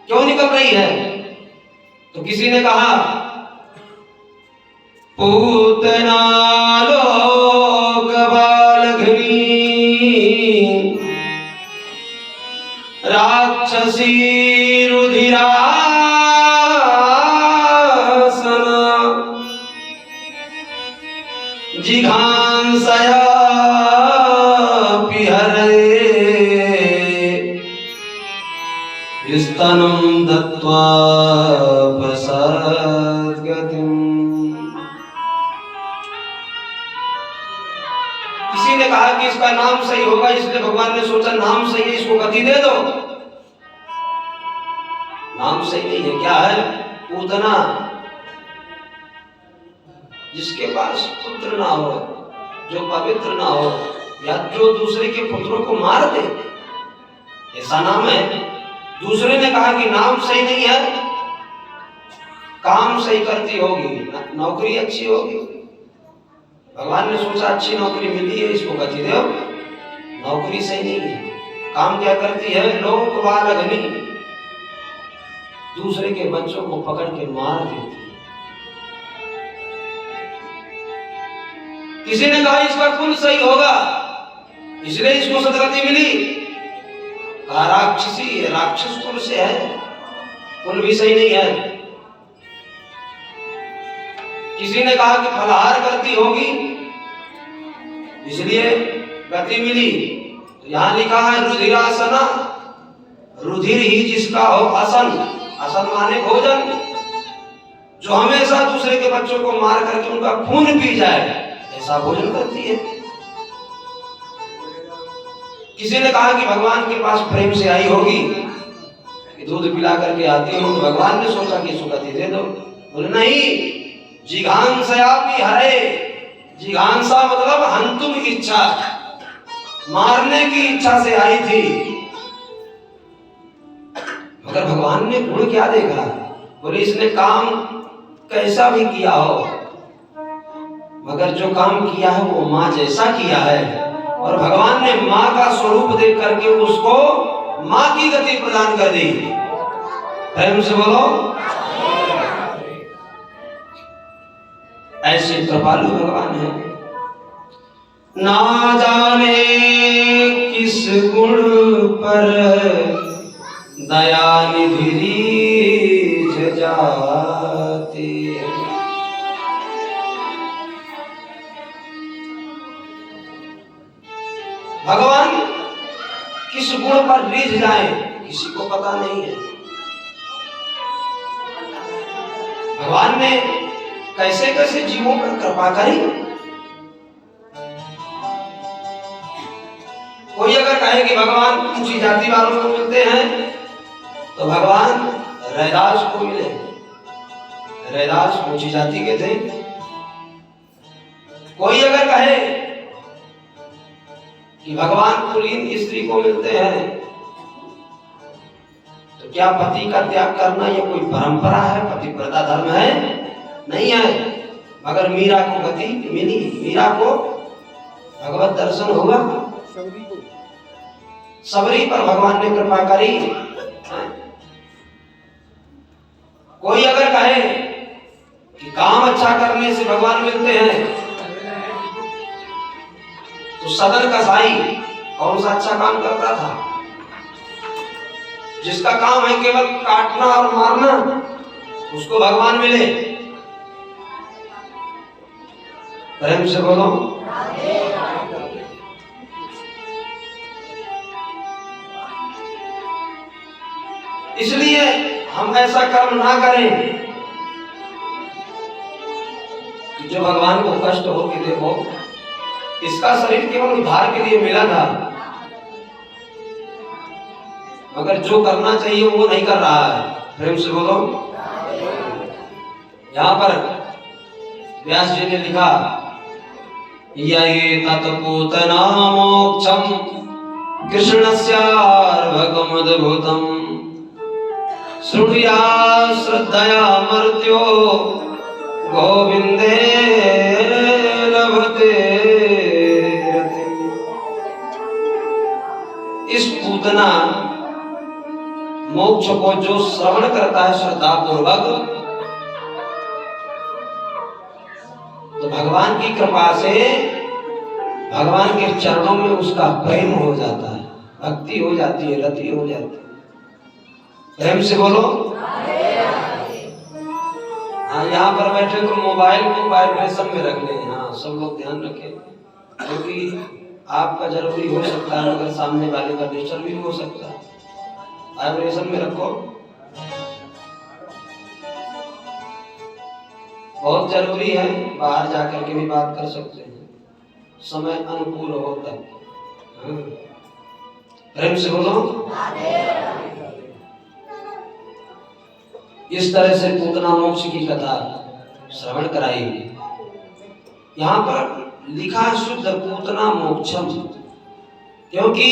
क्यों निकल रही है? तो किसी ने कहा पूतना लोक बालघनी राक्षसी रुधिरासना जिघांसया पिहरे स्तनं दत्त्वा प्रसादगतिम्। किसी ने कहा कि इसका नाम सही होगा, इसलिए भगवान ने सोचा नाम सही है, इसको गति दे दो। नाम सही नहीं है, क्या है? पूतना। जिसके पास पुत्र ना हो, जो पवित्र ना हो, या जो दूसरे के पुत्रों को मार दे, ऐसा नाम है। दूसरे ने कहा कि नाम सही नहीं है, काम सही करती होगी, नौकरी अच्छी होगी। भगवान ने सोचा अच्छी नौकरी मिली है, इसको गति दो। नौकरी सही नहीं है, काम क्या करती है? लोक बालघनी, दूसरे के बच्चों को पकड़ के मार देती है। किसी ने कहा इसका कुल सही होगा, इसलिए इसको सदगति मिली। कहा राक्षसी, राक्षस कुल से है, कुल भी सही नहीं है। किसी ने कहा कि फलाहार करती होगी, इसलिए गति मिली। तो यहां लिखा है रुधिरासना, रुधिर ही जिसका हो असन, असन माने भोजन, जो हमेशा दूसरे के बच्चों को मार करके उनका खून पी जाए, ऐसा भोजन करती है। किसी ने कहा कि भगवान के पास प्रेम से आई होगी, कि दूध पिला करके आती हूं, तो भगवान ने सोचा कि इसको गति दे दो। बोले नहीं, जिघांसया भी हरे, जिघांसा मतलब हंतुम इच्छा, मारने की इच्छा से आई थी। मगर भगवान ने गुण क्या देखा? बोले इसने काम कैसा भी किया हो, मगर जो काम किया है वो माँ जैसा किया है, और भगवान ने माँ का स्वरूप देख करके उसको माँ की गति प्रदान कर दी। प्रेम से बोलो। ऐसे कृपालु भगवान है। ना जाने किस गुण पर दया निधि रीझ जाती है। भगवान किस गुण पर रीझ जाए किसी को पता नहीं है। भगवान ने कैसे कैसे जीवों पर कृपा करी। कोई अगर कहे कि भगवान ऊंची जाति वालों को मिलते हैं, तो भगवान रैदास को मिले। रैदास ऊंची जाति के थे। कोई अगर कहे कि भगवान कुलीन स्त्री को मिलते हैं, तो क्या पति का त्याग करना ये कोई परंपरा है, पतिव्रता धर्म है? नहीं है। मगर मीरा को गति मिली, मीरा को भगवत दर्शन हुआ। सबरी पर भगवान ने कृपा करी। कोई अगर कहे कि काम अच्छा करने से भगवान मिलते हैं, तो सदर कसाई कौन सा अच्छा काम करता था? जिसका काम है केवल काटना और मारना, उसको भगवान मिले। प्रेम से बोलो। इसलिए हम ऐसा कर्म ना करें कि जो भगवान को कष्ट हो कि देखो इसका शरीर केवल उद्धार के लिए मिला था, मगर जो करना चाहिए वो नहीं कर रहा है। प्रेम से बोलो। यहाँ पर व्यास जी ने लिखा, ये तत्पूतना मोक्षम कृष्णस्यार्भकमद्भुतम् श्रुणुया श्रद्धया मर्त्यो गोविंदे लभते रतिम्। इस पूतना मोक्ष को जो श्रवण करता है श्रद्धा पूर्वक, तो भगवान की कृपा से भगवान के चरणों में उसका प्रेम हो जाता है, भक्ति हो जाती है, रति हो जाती है। प्रेम से बोलो। हाँ, यहाँ पर बैठे तो मोबाइल को वाइब्रेशन में रख लें। हाँ, सब लोग ध्यान रखें, क्योंकि आपका जरूरी हो सकता है, मगर सामने वाले का डिस्टर्ब भी हो सकता है। वाइब्रेशन में रखो, बहुत जरूरी है। बाहर जाकर के भी बात कर सकते हैं, समय अनुकूल हो तब। प्रेम से बोलो। इस तरह से पूतना मोक्ष की कथा श्रवण कराई। यहाँ पर लिखा शुद्ध पूतना मोक्षम, क्योंकि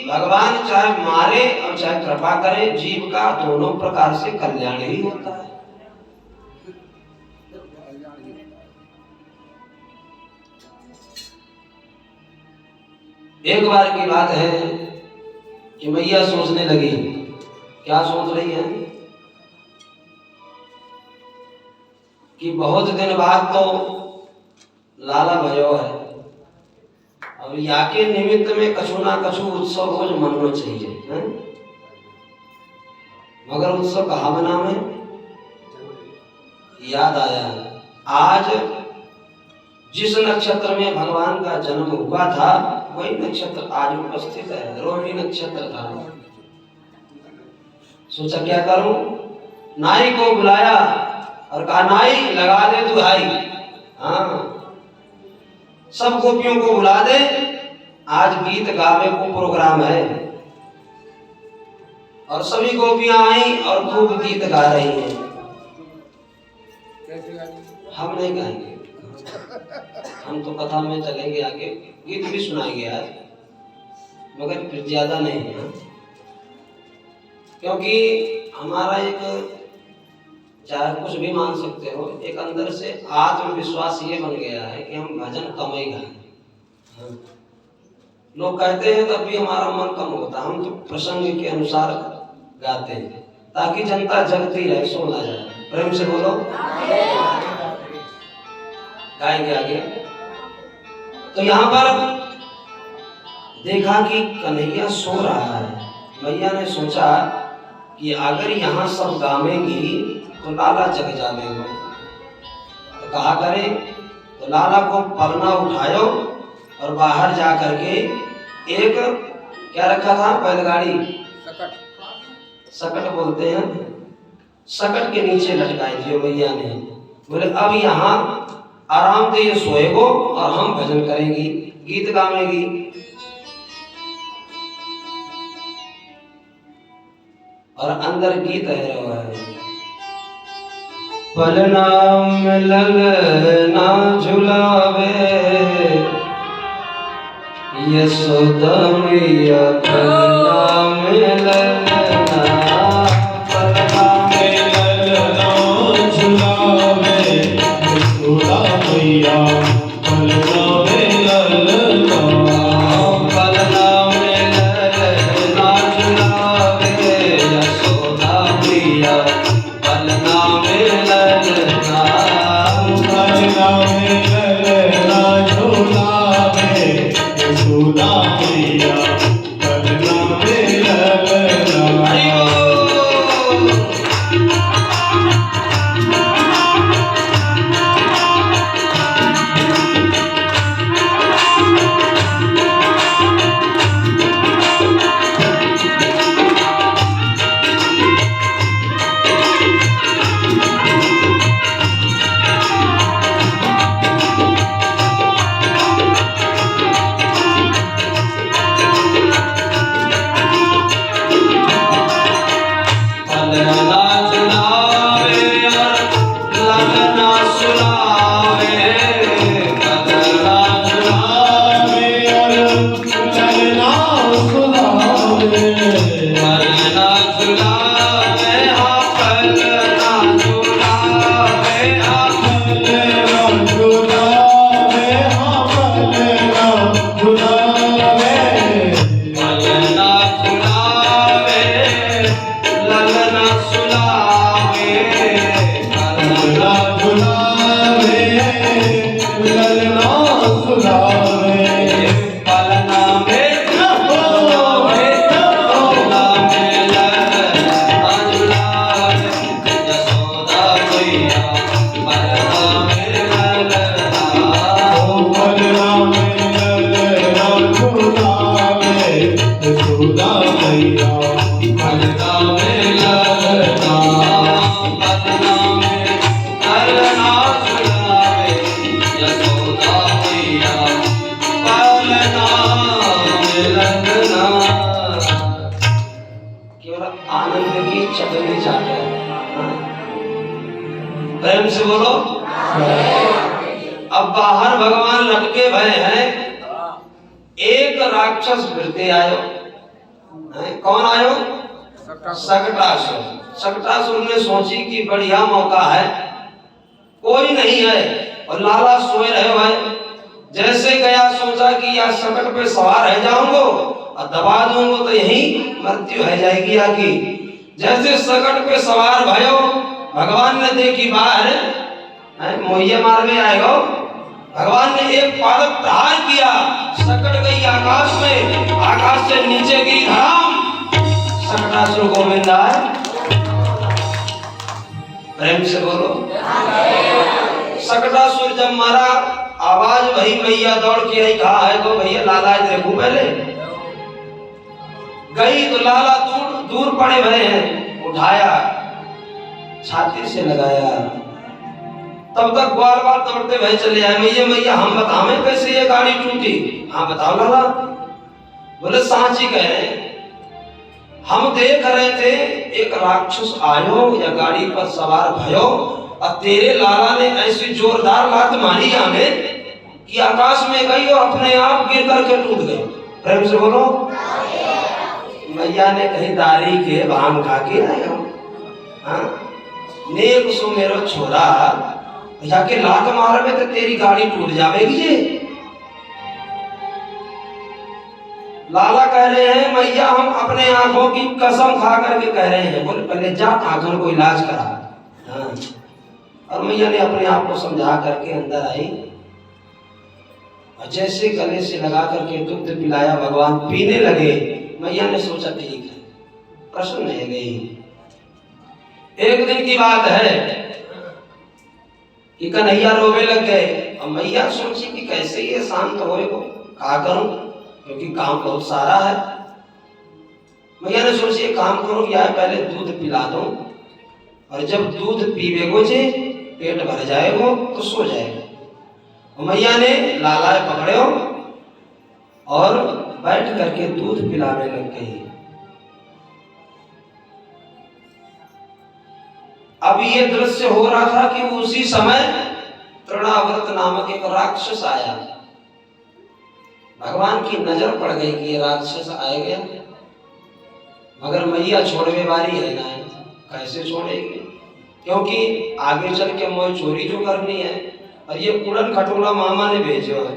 भगवान चाहे मारे और चाहे कृपा करे, जीव का दोनों प्रकार से कल्याण ही होता है। एक बार की बात है कि मैया सोचने लगी। क्या सोच रही है कि बहुत दिन बाद तो लाला भयो है, और याके निमित्त में कछु ना कछु उत्सव रोज मनना चाहिए है? मगर उत्सव कहाँ मनावे? याद आया, आज जिस नक्षत्र में भगवान का जन्म हुआ था वही नक्षत्र आज उपस्थित है। रोहिणी नक्षत्र था। सोचा क्या करूं, नाई को बुलाया और कहा, नाई लगा दे दुहाई। हाँ, सब गोपियों को बुला दे, आज गीत गावे को प्रोग्राम है। और सभी गोपियां आई और खूब गीत गा रही हैं। हम नहीं गाएंगे, हम तो कथा में चलेंगे आगे, गीत भी सुनाएंगे आज, मगर फिर ज्यादा नहीं है, क्योंकि हमारा एक, चाहे कुछ भी मान सकते हो, एक अंदर से आत्मविश्वास ये बन गया है कि हम भजन कम ही गाएं। लोग कहते हैं तब भी हमारा मन कम होता, हम तो प्रसंग के अनुसार गाते हैं ताकि जनता जगती रहे, सो ना जाए। प्रेम से बोलो। गाएंगे आगे। तो यहाँ पर देखा कि कन्हैया सो रहा है। मैया ने सोचा कि अगर यहाँ सब गावेंगी तो लाला जग जावेगा। तो कहा करे, तो लाला को पलना उठायो और बाहर जा करके एक क्या रखा था, बैलगाड़ी, सकट बोलते हैं, सकट के नीचे लटकाई दियो मैया ने। बोले अब यहाँ आराम से ये सोएगो और हम भजन करेंगी, गीत गावेंगी। और अंदर गीत है रहा है, पलना में ललना झुलावे यशोदा मैया, पलना में ललना, पलना में ललना झुलावे यशोदा मैया, पलना में ललना, पलना में ललना झुलावे यशोदा मैया, पलना में ललना, पलना में ललना झुलावे यशोदा मैया, पलना में ललना। सुनावे, ललना सुनावे और ललना सुनावे। पलना झुलावे हाँ पलना झुलावे हाँ ललना झुलावे हाँ ललना झुलावे। पलना झुलावे ललना सुलावे ललना झुलावे ललना सुनावे। पलना में झुलावे पलना में ललना झुलावे यशोदा मैया पलना में ललना पलना में ललना झुलावे यशोदा मैया। पलना में ललना पलना में ललना झुलावे यशोदा मैया पलना में ललना। केवल आनंद की चटनी चाटे, प्रेम से बोलो। अब बाहर भगवान लटके भय हैं, एक राक्षस फिरते आयो। कौन आयो? सकटासुर। सकटासुर ने सोची कि बढ़िया मौका है, कोई नहीं है और लाला सोए रहे भाई। जैसे गया सोचा कि या सकट पे सवार है जाऊंगा और दबा दूंगा तो यही मृत्यु है जाएगी आगे। जैसे सकट पे सवार भयो, भगवान ने देखी बाहर मोहिया मार में आएगा। भगवान ने एक पादप प्रहार किया, सकट गई आकाश में, आकाश से नीचे गिरी धड़ाम। सकटासुर गोविंद आए। प्रेम से बोलो। सकटासुर जब मारा, आवाज वही मैया दौड़ के आई, कहा है तो भैया लाला देखो पहले। गई तो लाला दूर दूर पड़े भरे हैं, उठाया छाती से लगाया। तब तक ग्वाल बाल दौड़ते भय चले आए, मैया मैया हम बतावें कैसे ये गाड़ी टूटी। हाँ बताओ लाला। बोले सांची कह रहे हैं, हम देख रहे थे एक राक्षस आयो या गाड़ी पर सवार भयो और तेरे लाला ने ऐसी जोरदार लात मारी हमें कि आकाश में गई और अपने आप गिर करके टूट गई। प्रेम से बोलो। मैया ने कहीं दारी के भांग खा के आए हो, हाँ नेक सो मेरो छोरा जाके लात मार में तो तेरी गाड़ी टूट जाएगी जी। लाला कह रहे हैं मैया हम अपने आंखों की कसम खा करके कह रहे हैं। बोले पहले जा आंखों को इलाज करा। हाँ। और मैया ने अपने आप को समझा करके अंदर आई और जैसे गले से लगा करके दूध पिलाया, भगवान पीने लगे। मैया ने सोचा ठीक है, प्रसन्न है गई। एक दिन की बात है कि कन्हैया रोवे लग गए और मैया सोची कि कैसे ये शांत होए को क्या करूं, क्योंकि काम बहुत सारा है। मैया ने सोची एक काम करो, या पहले दूध पिला दो और जब दूध पीवे को जे पेट भर जाएगा तो सो जाएगा। और मैया ने लाला पकड़े और बैठ करके दूध पिलाने लग गई। अब ये दृश्य हो रहा था कि उसी समय तृणाव्रत नामक एक राक्षस आया। भगवान की नजर पड़ गई कि ये राक्षस आए गया, मगर मैया छोड़वे वाली है ना, कैसे छोड़ेगी, क्योंकि आगे चल के मोह चोरी जो करनी है और ये उड़न खटोला मामा ने भेजो है।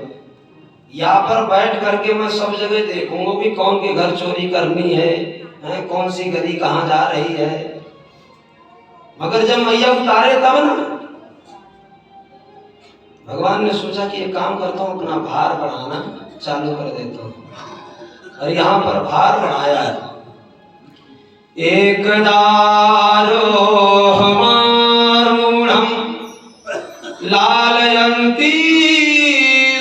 यहाँ पर बैठ करके मैं सब जगह देखूंगा कि कौन के घर चोरी करनी है, कौन सी गली कहाँ जा रही है। मगर जब मैया उतारे तब ना भगवान ने सोचा कि एक काम करता हूँ, अपना भार बढ़ाना चालू कर देता हूँ। और यहाँ पर भार बढ़ाया, एक दारोहमारूढ़ं लालयन्ती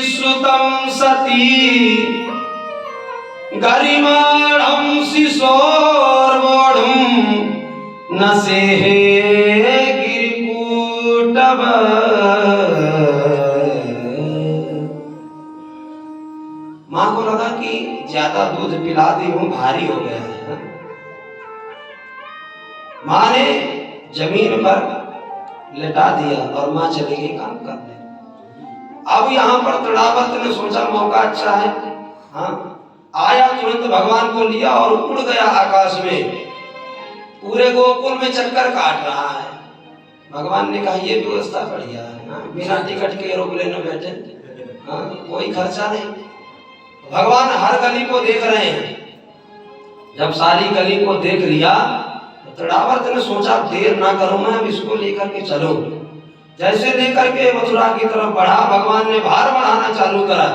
सुतं सती गरिमाणं शिशोर्वोढुं न सेहे गिरिकूटव। माँ को लगा कि ज्यादा दूध पिला दी हूं, भारी हो गया है। माँ ने जमीन पर लेटा दिया और माँ चली गई काम करने। अब यहाँ पर तृणावर्त ने सोचा मौका अच्छा है, हाँ, आया तुरंत भगवान को लिया और उड़ गया आकाश में, पूरे गोकुल में चक्कर काट रहा है। भगवान ने कहा ये व्यवस्था बढ़िया है, हाँ, बिना टिकट के एरोप्लेन में बैठे, हाँ, कोई खर्चा नहीं। भगवान हर गली को देख रहे हैं। जब सारी गली को देख लिया तो तृणावर्त ने सोचा देर ना करूं, मैं अब इसको लेकर के चलूं। जैसे लेकर के मथुरा की तरफ बढ़ा, भगवान ने भार बढ़ाना चालू करा।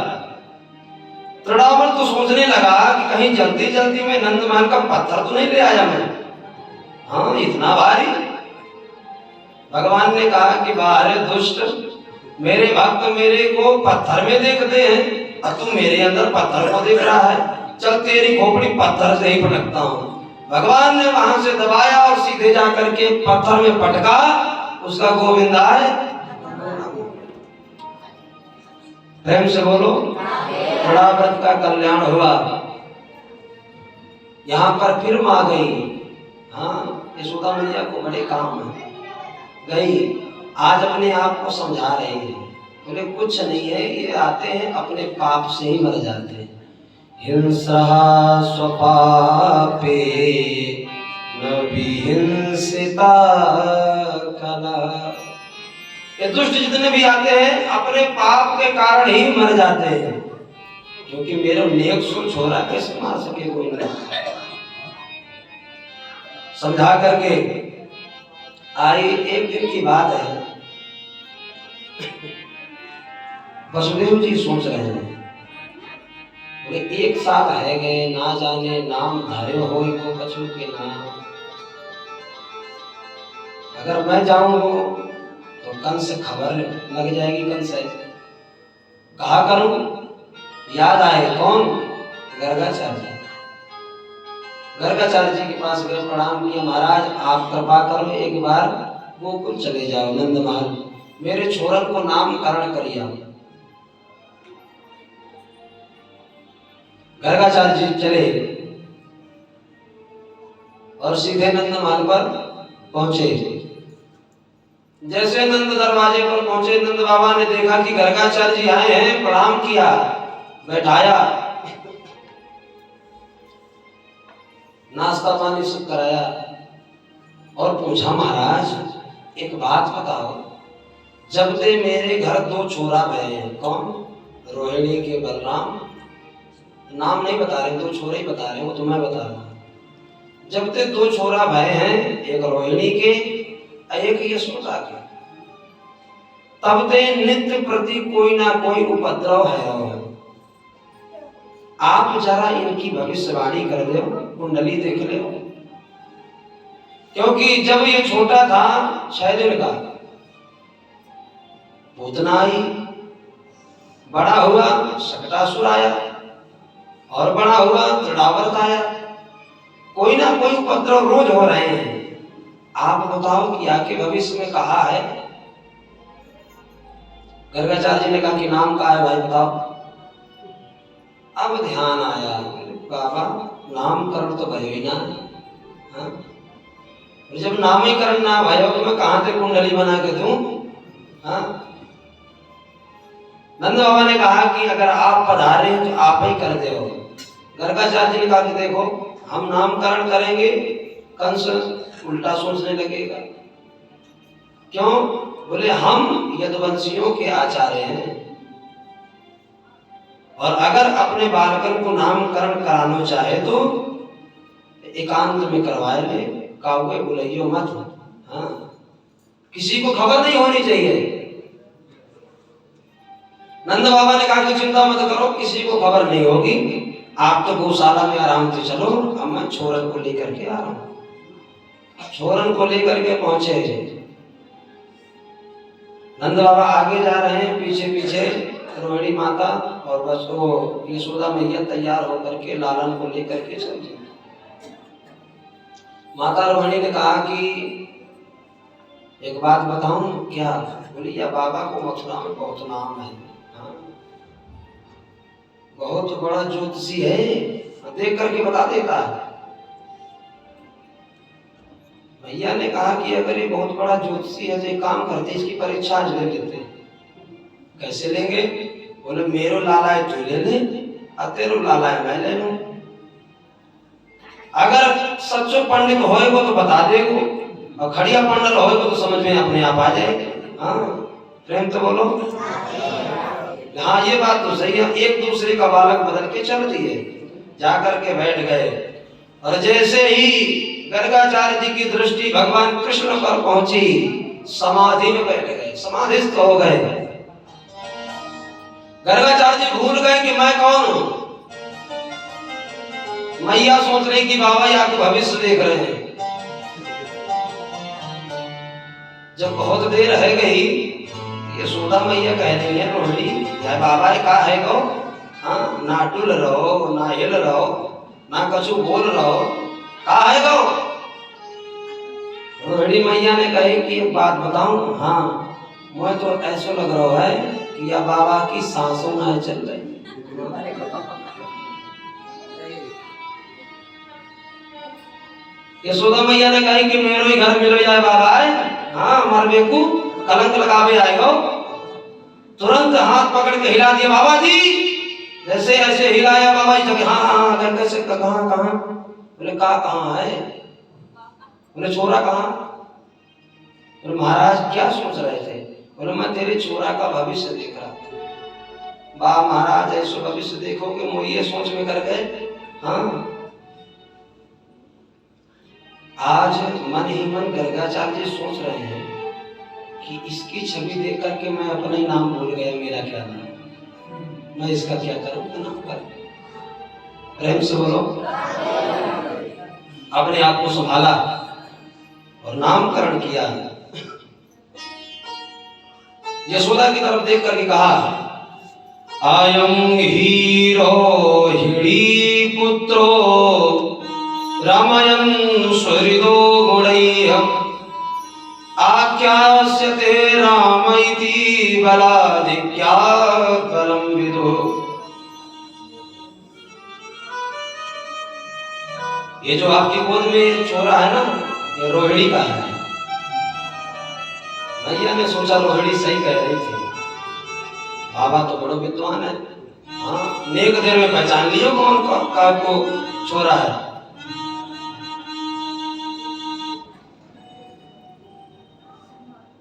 तृणावर्त तो सोचने लगा कि कहीं जल्दी जल्दी में नंदमहल का पत्थर तो नहीं ले आया मैं, हाँ, इतना भारी। भगवान ने कहा कि बाहर दुष्ट, मेरे भक्त मेरे को पत्थर में देखते हैं और तुम मेरे अंदर पत्थर को देख रहा है, चल तेरी खोपड़ी पत्थर से ही पटकता हूं। भगवान ने वहां से दबाया और सीधे जाकर के पत्थर में पटका, उसका गोविंदा है। प्रेम से बोलो, तृणावर्त का कल्याण हुआ। यहाँ पर फिर मां गई, हाँ, यशोदा मैया को बड़े काम है, गई, आज अपने आप को समझा रहे हैं, बोले कुछ नहीं है, ये आते हैं अपने पाप से ही मर जाते हैं। हिंसा स्वपापे न विहिंसिता खला। ये दुष्ट जितने भी आते हैं अपने पाप के कारण ही मर जाते हैं, क्योंकि मेरा नेक सो छोरा कैसे मार सके कोई नहीं। समझा करके आई। एक दिन की बात है, वसुदेव जी सोच रहे हैं, बोले एक साल है गए, ना जाने नाम धारे हो को कछु के नाम, अगर मैं जाऊंगा तो कंस से खबर लग जाएगी, कंस से कहा करूं, याद आए कौन, गर्गाचार्य जी। गर्गाचार्य जी के पास गए, प्रणाम किया, महाराज आप कृपा करो, एक बार गोकुल चले जाओ, नंदमहल, मेरे छोरन को नामकरण करिए। गर्गाचार्य जी चले और सीधे नंदमहल पर पहुंचे। जैसे नंद दरवाजे पर पहुंचे, नंद बाबा ने देखा कि गर्गाचार्य जी आए हैं, प्रणाम किया, बैठाया, नाश्ता पानी सब कराया और पूछा महाराज एक बात बताओ, जब से मेरे घर दो छोरा भय हैं, कौन, रोहिणी के बलराम, नाम नहीं बता रहे, दो छोरे ही बता रहे, वो तुम्हें बता रहा हूं। जब ते दो छोरा भय हैं, एक रोहिणी के एक यशोदा के, तब ते नित्य प्रति कोई ना कोई उपद्रव है। आप जरा इनकी भविष्यवाणी कर दो, कुंडली देख ले, क्योंकि जब ये छोटा था 6 दिन का, पूतना आई, बड़ा हुआ शकटासुर आया, और बड़ा हुआ तृणावर्त आया, कोई ना कोई उपद्रव रोज हो रहे हैं। आप बताओ कि आके भविष्य में कहा है। गर्गाचार्य जी ने कहा कि नाम का है भाई बताओ। अब ध्यान आया, बाबा नामकरण तो भयो ही ना, हाँ? जब नामीकरण ना भयो तो मैं कहां से कुंडली बना के दूं, हाँ? नंद बाबा ने कहा कि अगर आप पधारे तो आप ही कर दे। गर्गाचार्य जी ने कहा कि देखो हम नामकरण करेंगे, कंस उल्टा सोचने लगेगा, क्यों, बोले हम यदुवंशियों के आचार्य हैं, और अगर अपने बालकन को नामकरण कराना चाहे तो एकांत में करवाए ले, काउके बुलाइयो मत, हाँ, किसी को खबर नहीं होनी चाहिए। नंद बाबा ने कहा कि चिंता मत करो, किसी को खबर नहीं होगी, आप तो गौशाला में आराम से चलो, अब मैं छोरन को लेकर के आ रहा हूं। छोरन को लेकर के पहुंचे, नंद बाबा आगे जा रहे हैं, पीछे पीछे रोहिणी माता और बस वो यशोदा मैया तैयार होकर के लालन को लेकर के चलती। माता रोहिणी ने कहा कि एक बात बताऊं क्या, बोली या बाबा को मथुरा में बहुत नाम है, हाँ? बहुत बड़ा ज्योतिषी है, देख करके बता देता है। भैया ने कहा कि अगर ये बहुत बड़ा ज्योतिषी है तो एक काम करते, इसकी परीक्षा आज ले लेते। कैसे लेंगे? बोले मेरो लाला है तू ले ले और तेरो लाला है मैं ले लूं। अगर सच्चो पंडित होएगो तो बता देगो और खड़िया पंडित होएगो तो समझ में अपने आप आ जाएगा। हाँ प्रेम तो बोलो। हाँ ये बात तो सही है। एक दूसरे का बालक बदल के चल दिए, जाकर के बैठ गए और जैसे ही गर्गाचार्य जी की दृष्टि भगवान कृष्ण पर पहुंची, समाधि में बैठ गए, समाधिस्थ हो गए। गर्गाचार्य जी भूल गए कि मैं कौन हूं। मैया सोच रही कि बाबा या तो भविष्य देख रहे हैं। जब बहुत देर रह गई, यशोदा मैया कह रही है रोहिणी या बाबा का है गो, हाँ ना टुल रहो ना हिल रहो ना कछु बोल रहो, का है गो। रोहिणी मैया ने कही कि एक बात बताऊं, हाँ मुझे तो ऐसा लग रहा है कि या बाबा की सांसों ना चल रही। यशोदा मैया ने कही कि मेरो ही घर मिलो जाए बाबा है, हाँ मरबे को कलंक लगावे आएगो। तुरंत हाथ पकड़ के हिला दिया बाबा जी, जैसे ऐसे हिलाया बाबा जी तो हाँ कैसे कहाँ कहाँ। बोले कहाँ है? बोले छोरा कहाँ? बोले महाराज क्या सोच रहे थे? बोले मैं तेरे छोरा का भविष्य देख रहा था। बा महाराज ऐसे भविष्य देखोगे? वो ये सोच में कर गए। हाँ आज मन ही मन गर्गाचार्य जी सोच रहे हैं कि इसकी छवि देख करके मैं अपना ही नाम भूल गया, मेरा क्या नाम, मैं इसका क्या करूं नाम कर। प्रेम से बोलो। अपने आप को संभाला और नामकरण किया। यशोदा की तरफ देख करके कहा, आयं ही रोहिणी पुत्रो रामयन् स्वरिदो गुणैः आख्यास्यते राम इति बलाधिक्यात् बलं विदुः। ये जो आपकी गोद में छोरा है ना, ये रोहिणी का है। भैया ने सोचा रोहिणी सही कह रही थी, बाबा तो बड़ो विद्वान है। हाँ नेक देर में पहचान लियो कौन का को छोरा है।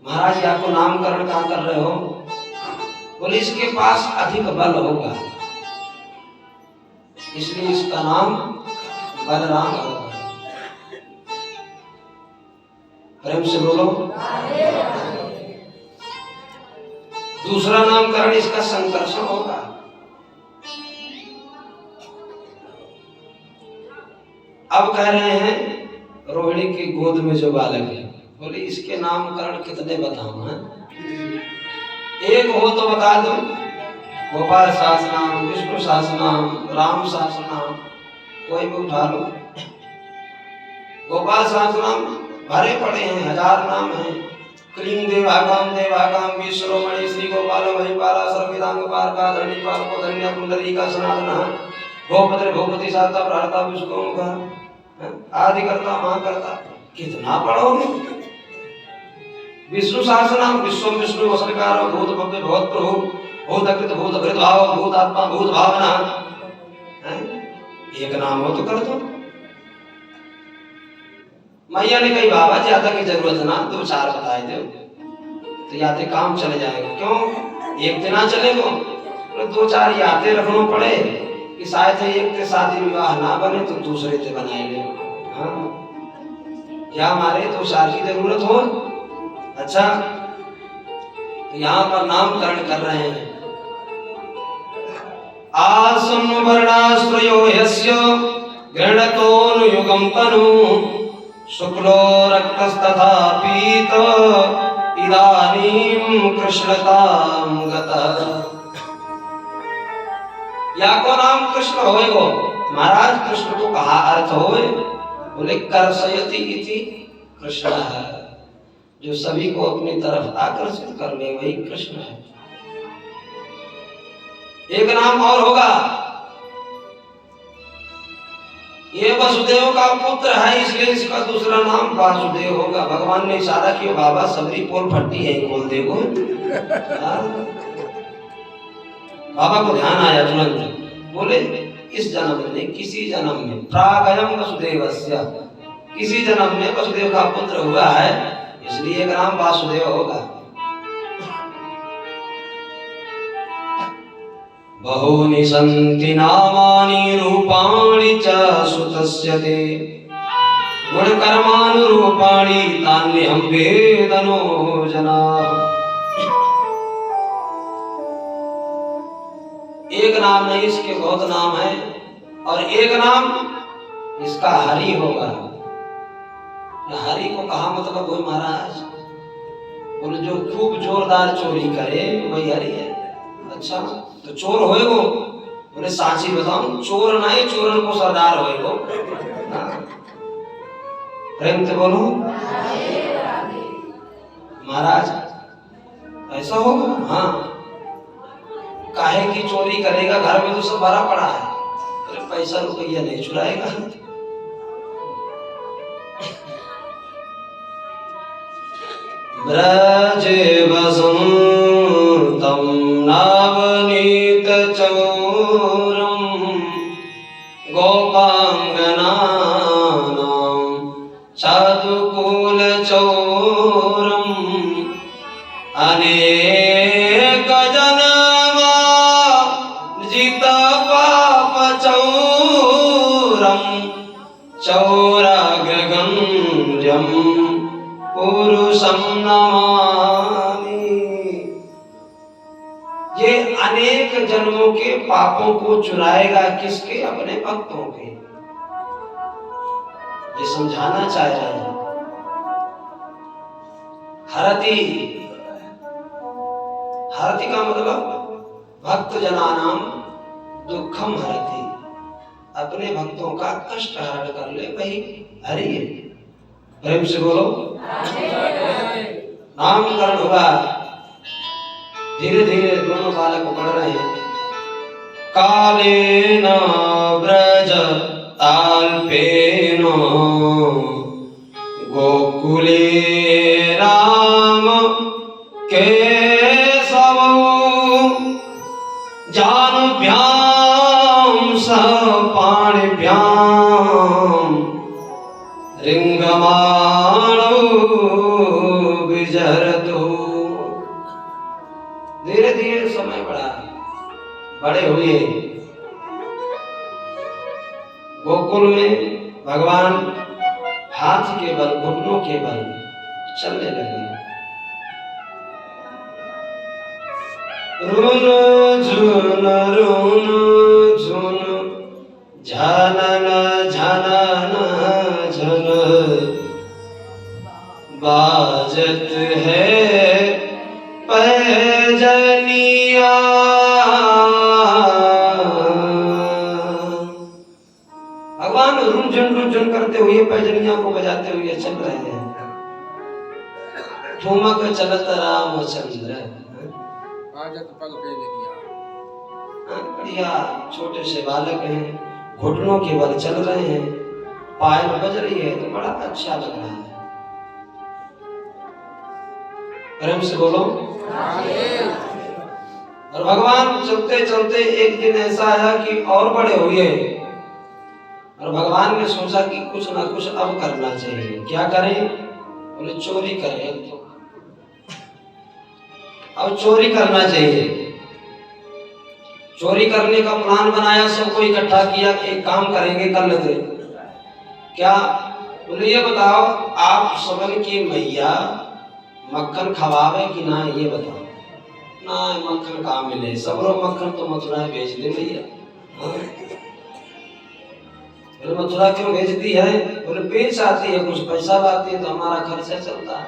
महाराज जी आपको नामकरण कहाँ कर रहे हो? बोले इसके पास अधिक बल होगा, इसलिए इसका नाम बलराम होगा। प्रेम से बोलो। दूसरा नामकरण इसका संकर्षण होगा। अब कह रहे हैं रोहिणी की गोद में जो बालक है, बोले इसके नामकरण कितने बताऊं हैं? एक हो तो बता दो, गोपाल सहस्रनाम, विष्णु सहस्रनाम, राम सहस्रनाम, कोई भी उठा लो। गोपाल सहस्रनाम भरे पड़े हैं, 1000 नाम हैं। क्लीं देवागाम देवागाम विश्वमणि श्री गोपाल महिपाला सर्विदांग पारका धरणी पाल को धन्य कुंडली का सनातन गोपत्र भूपति साता प्रहर्ता विष्णु आदि करता मां करता। कितना पढ़ोगे? विष्णु सहस्रनाम विश्वम विष्णु वसनकार भूत भव्य भवत प्रभु भूत कृत भूत भृत भाव भूत आत्मा भूत भावना। एक नाम हो तो कर दो। मैया ने कही बाबा ज्यादा की जरूरत ना, 2-4 बताए दो तो याते काम चले जाएगा। क्यों एक दिन ना चलेगा? 2-4 याते रखना पड़े कि शायद एक के शादी विवाह ना बने तो दूसरे से बनाएंगे। हाँ या हमारे 2-4 की जरूरत हो। अच्छा तो यहाँ पर नामकरण कर रहे हैं। आसन्न वर्णाश्रयो ह्यस्य गृणतोऽनुयुगं तनु शुक्लो रक्तस्तथा पीत इदानीं कृष्णतां गतः। या को नाम कृष्ण होएगो? महाराज कृष्ण को कहा अर्थ होए? बोले कर्षयति इति कृष्ण है, जो सभी को अपनी तरफ आकर्षित कर ले वही कृष्ण है। एक नाम और होगा, ये वसुदेव का पुत्र है, इसलिए इसका दूसरा नाम वासुदेव होगा। भगवान ने इशारा किया, बाबा सबरी पोल फटती है, खोल देखो। बाबा को ध्यान आया तुरंत, बोले इस जन्म में नहीं, किसी जन्म में, प्रागयम वसुदेवस्य, किसी जन्म में वसुदेव का पुत्र हुआ है, इसलिए एक नाम वासुदेव होगा। बहूनि सन्ति नामानि रूपाणि च सुतस्य ते, गुणकर्मानुरूपाणि तान्यहं वेदनो जनाः। एक नाम नहीं, इसके बहुत नाम है, और एक नाम इसका हरि होगा। हरि को कहा मतलब वही महाराज बोले जो खूब जोरदार चोरी करे वही हरि है। अच्छा तो चोर होए वो? बोले साची बताऊं, चोर नहीं, चोरन को सरदार होए वो। प्रेम से बोलो महाराज, ऐसा होगा? हाँ, काहे की चोरी करेगा? घर में तो सब भरा पड़ा है, तो पैसा रुपया नहीं चुराएगा। ब्रज वसंतम नवनीत चौरम गोपांगनानां चतुकुल चौरम अनेक जन्मा जित पाप चौरम चौराग्रगम्यम पुरुषम नमामि। ये अनेक जन्मों के पापों को चुराएगा, किसके? अपने भक्तों के। ये समझाना चाह रहे हैं। हरति, हरति का मतलब भक्त जनानाम दुखम हरति, अपने भक्तों का कष्ट हरण कर ले, वही हरि है। प्रेम से बोलो नामकरण होगा। धीरे धीरे दोनों बालक पढ़ रहे हैं। कालेन ब्रज ताल्पेन गोकुले राम केशव जानुभ्याम सपाणिभ्याम रिंगमाणो विजरतो। धीरे धीरे समय बढ़ा, बड़े हुए। गोकुल में भगवान हाथ के बल, घुटनों के बल चलने लगे। रुन झुन झनन झनन झन बाजत है पैजनिया। भगवान रुझुन करते हुए पैजनिया को बजाते हुए चल रहे हैं। ठुमक चलत रामचंद्र, बाजत पग पैजनिया। बढ़िया छोटे से बालक हैं, घुटनों के बल चल रहे हैं, पायल बज रही है, तो बड़ा अच्छा लग रहा है। प्रेम से बोलो। और भगवान चलते चलते एक दिन ऐसा आया कि और बड़े हुए, और भगवान ने सोचा कि कुछ ना कुछ अब करना चाहिए। क्या करें? बोले चोरी करें। तो अब चोरी करना चाहिए। चोरी करने का प्लान बनाया, सबको इकट्ठा किया, एक काम करेंगे कर लेते। क्या? बोले ये बताओ, आप सबन की मैया मक्खन खवावे कि ना, ये बताओ। ना मक्खन कहाँ मिले, सब लोग मक्खन तो मथुरा भेज दे भैया। बोले मथुरा क्यों भेजती है? बोले बेच आती है, कुछ पैसा लाती है तो हमारा खर्चा चलता है।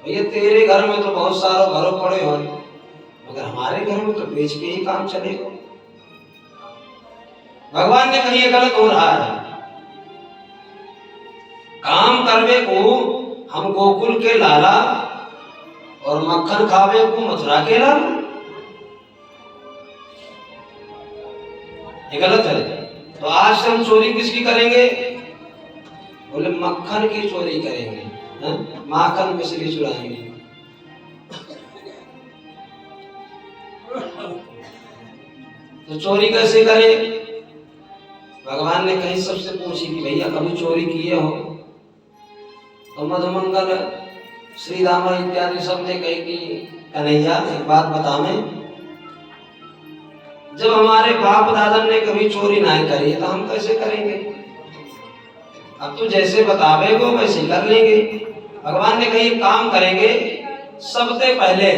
भैया तेरे घर में तो बहुत सारे घरों पड़े हो, मगर हमारे घर में तो बेच के ही काम चलेगा। भगवान ने कहा ये गलत हो रहा है। काम करवे को हम गोकुल के लाला और मक्खन खावे को मथुरा के लाला, ये गलत है। तो तो आज से हम चोरी किसकी करेंगे? बोले मक्खन की चोरी करेंगे, माखन मिश्री चुराएंगे। तो चोरी कैसे करें? भगवान ने कहीं सबसे पूछी कि भैया कभी चोरी किए हो? तो मधुमंगल, श्री राम इत्यादि सब ने कही कि कन्हैया एक बात बता में, जब हमारे बाप दादा ने कभी चोरी नहीं करी है तो हम कैसे करेंगे? अब तो जैसे बतावेगो वैसे कर लेंगे। भगवान ने कही काम करेंगे, सबसे पहले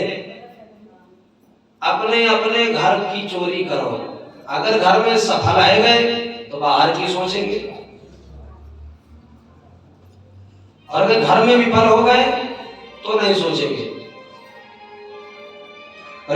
अपने अपने घर की चोरी करो। अगर घर में सफल आए गए तो बाहर की सोचेंगे, और अगर घर में विफल हो गए तो नहीं सोचेंगे।